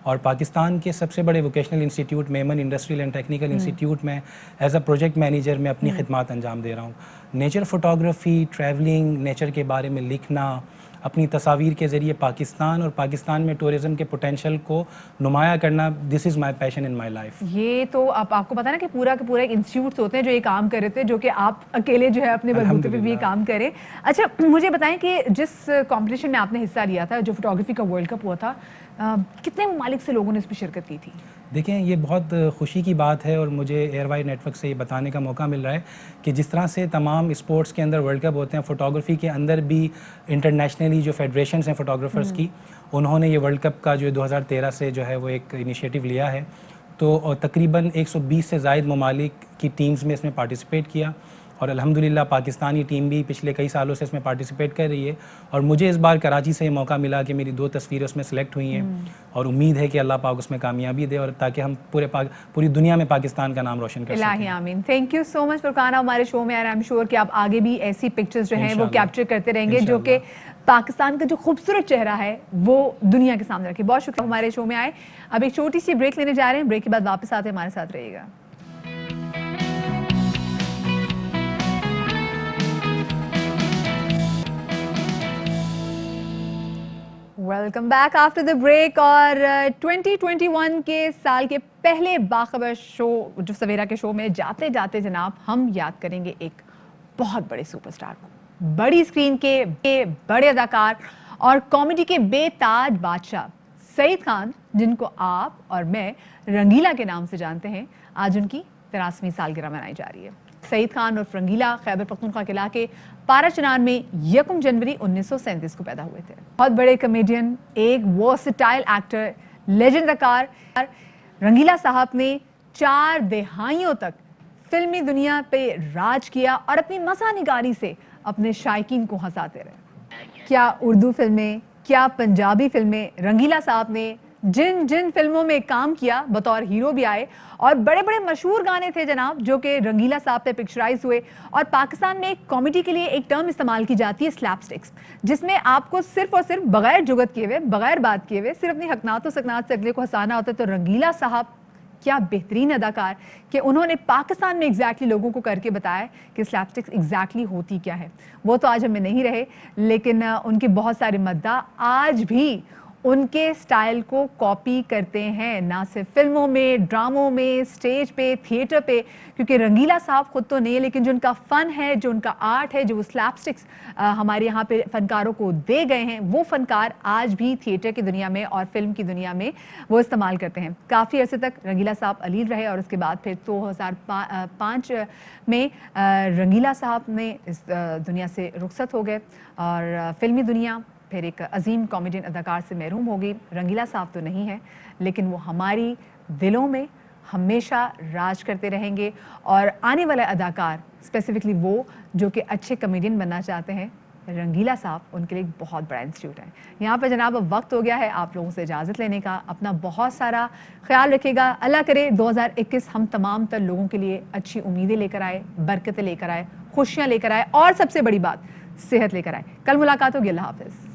اور پاکستان کے سب سے بڑے vocational institute Memon industrial and technical institute میں ایز اے پروجیکٹ مینیجر میں اپنی خدمات انجام دے رہا ہوں۔ نیچر فوٹوگرافی، ٹریولنگ، نیچر کے بارے میں لکھنا، اپنی تصاویر کے ذریعے پاکستان اور پاکستان میں ٹورزم کے پوٹینشیل کو نمایاں کرنا، دس از مائی پیشن ان مائی لائف۔ یہ تو آپ کو پتا نا کہ پورا کا پورا ایک انسٹیٹیوٹس ہوتے ہیں جو یہ کام کر رہے تھے، جو کہ آپ اکیلے جو ہے اپنے بلبوتے پہ بھی یہ کام کریں۔ اچھا مجھے بتائیں کہ جس کمپٹیشن میں آپ نے حصہ لیا تھا، جو فوٹوگرافی کا ورلڈ کپ ہوا تھا، کتنے ممالک سے لوگوں نے اس میں شرکت کی تھی؟ دیکھیں یہ بہت خوشی کی بات ہے، اور مجھے ایئر وائی نیٹ ورک سے یہ بتانے کا موقع مل رہا ہے کہ جس طرح سے تمام اسپورٹس کے اندر ورلڈ کپ ہوتے ہیں، فوٹوگرافی کے اندر بھی انٹرنیشنلی جو فیڈریشنز ہیں فوٹوگرافرز کی، انہوں نے یہ ورلڈ کپ کا جو 2013 سے جو ہے وہ ایک انیشیٹو لیا ہے، تو تقریباً 120 سے زائد ممالک کی ٹیمز میں اس میں پارٹیسپیٹ کیا، اور الحمدللہ پاکستانی ٹیم بھی پچھلے کئی سالوں سے اس میں پارٹیسپیٹ کر رہی ہے، اور مجھے اس بار کراچی سے یہ موقع ملا کہ میری 2 تصویریں اس میں سلیکٹ ہوئی ہیں، اور امید ہے کہ اللہ پاک اس میں کامیابی دے، اور تاکہ ہم پوری دنیا میں پاکستان کا نام روشن کر سکیں۔ الہی آمین۔ تھینک یو سو مچ فرقان ہمارے شو میں، اور آئی ایم شیور کہ آپ آگے بھی ایسی پکچرز جو ہیں وہ کیپچر کرتے رہیں گے جو کہ پاکستان کا جو خوبصورت چہرہ ہے وہ دنیا کے سامنے رکھے۔ بہت شکریہ ہمارے شو میں آئے۔ اب ایک چھوٹی سی بریک لینے جا رہے ہیں، بریک کے بعد واپس آتے ہیں، ہمارے ساتھ رہیے گا۔ Welcome back after the break. اور 2021 کے سال کے پہلے باخبر شو جو سویرا کے شو میں جاتے جاتے جناب ہم یاد کریں گے ایک بہت بڑے سپر سٹار کو، بڑی اسکرین کے بڑے اداکار اور کامیڈی کے بے تاج بادشاہ سعید خان، جن کو آپ اور میں رنگیلا کے نام سے جانتے ہیں۔ آج ان کی 83ویں سالگرہ منائی جا رہی ہے۔ سعید خان اور رنگیلا خیبر پختونخوا کے علاقے پارا چنار میں 1 جنوری 1937 کو پیدا ہوئے تھے۔ بہت بڑے کمیڈین، ایک ورسٹائل ایکٹر، لیجنڈ اداکار رنگیلا صاحب نے 4 دہائیوں تک فلمی دنیا پہ راج کیا اور اپنی مزاح نگاری سے اپنے شائقین کو ہنساتے رہے۔ کیا اردو فلمیں، کیا پنجابی فلمیں، رنگیلا صاحب نے جن فلموں میں کام کیا بطور ہیرو بھی آئے، اور بڑے بڑے مشہور گانے تھے جناب جو کہ رنگیلا صاحب پہ پکچرائز ہوئے۔ اور پاکستان میں کامیڈی کے لیے ایک ٹرم استعمال کی جاتی ہے سلیپ سٹکس، جس میں آپ کو صرف اور صرف بغیر جگت کیے ہوئے، بغیر بات کیے ہوئے، صرف اپنی حقنات و سکنات سے اگلے کو ہنسانا ہوتا ہے۔ تو رنگیلا صاحب کیا بہترین اداکار کہ انہوں نے پاکستان میں ایگزیکٹلی لوگوں کو کر کے بتایا کہ سلیپ سٹکس ایگزیکٹلی ہوتی کیا ہے۔ وہ تو آج ہمیں نہیں رہے، لیکن ان کے بہت سارے مداح آج بھی ان کے سٹائل کو کاپی کرتے ہیں، نہ صرف فلموں میں، ڈراموں میں، سٹیج پہ، تھیٹر پہ، کیونکہ رنگیلا صاحب خود تو نہیں، لیکن جو ان کا فن ہے، جو ان کا آرٹ ہے، جو وہ سلیپ سٹکس ہمارے یہاں پہ فنکاروں کو دے گئے ہیں، وہ فنکار آج بھی تھیٹر کی دنیا میں اور فلم کی دنیا میں وہ استعمال کرتے ہیں۔ کافی عرصے تک رنگیلا صاحب علیل رہے، اور اس کے بعد پھر 2005 میں رنگیلا صاحب نے اس دنیا سے رخصت ہو گئے، اور فلمی دنیا پھر ایک عظیم کامیڈین اداکار سے محروم ہوگی۔ رنگیلا صاحب تو نہیں ہے، لیکن وہ ہماری دلوں میں ہمیشہ راج کرتے رہیں گے، اور آنے والا اداکار اسپیسیفکلی وہ جو کہ اچھے کامیڈین بننا چاہتے ہیں، رنگیلا صاحب ان کے لیے ایک بہت بڑا انسٹیٹیوٹ ہے۔ یہاں پہ جناب اب وقت ہو گیا ہے آپ لوگوں سے اجازت لینے کا۔ اپنا بہت سارا خیال رکھے گا۔ اللہ کرے 2021 ہم تمام تر لوگوں کے لیے اچھی امیدیں لے کر آئے، برکتیں لے کر آئے، خوشیاں لے کر آئے، اور سب سے بڑی بات صحت لے کر آئے۔ کل ملاقات ہوگی۔ اللہ حافظ۔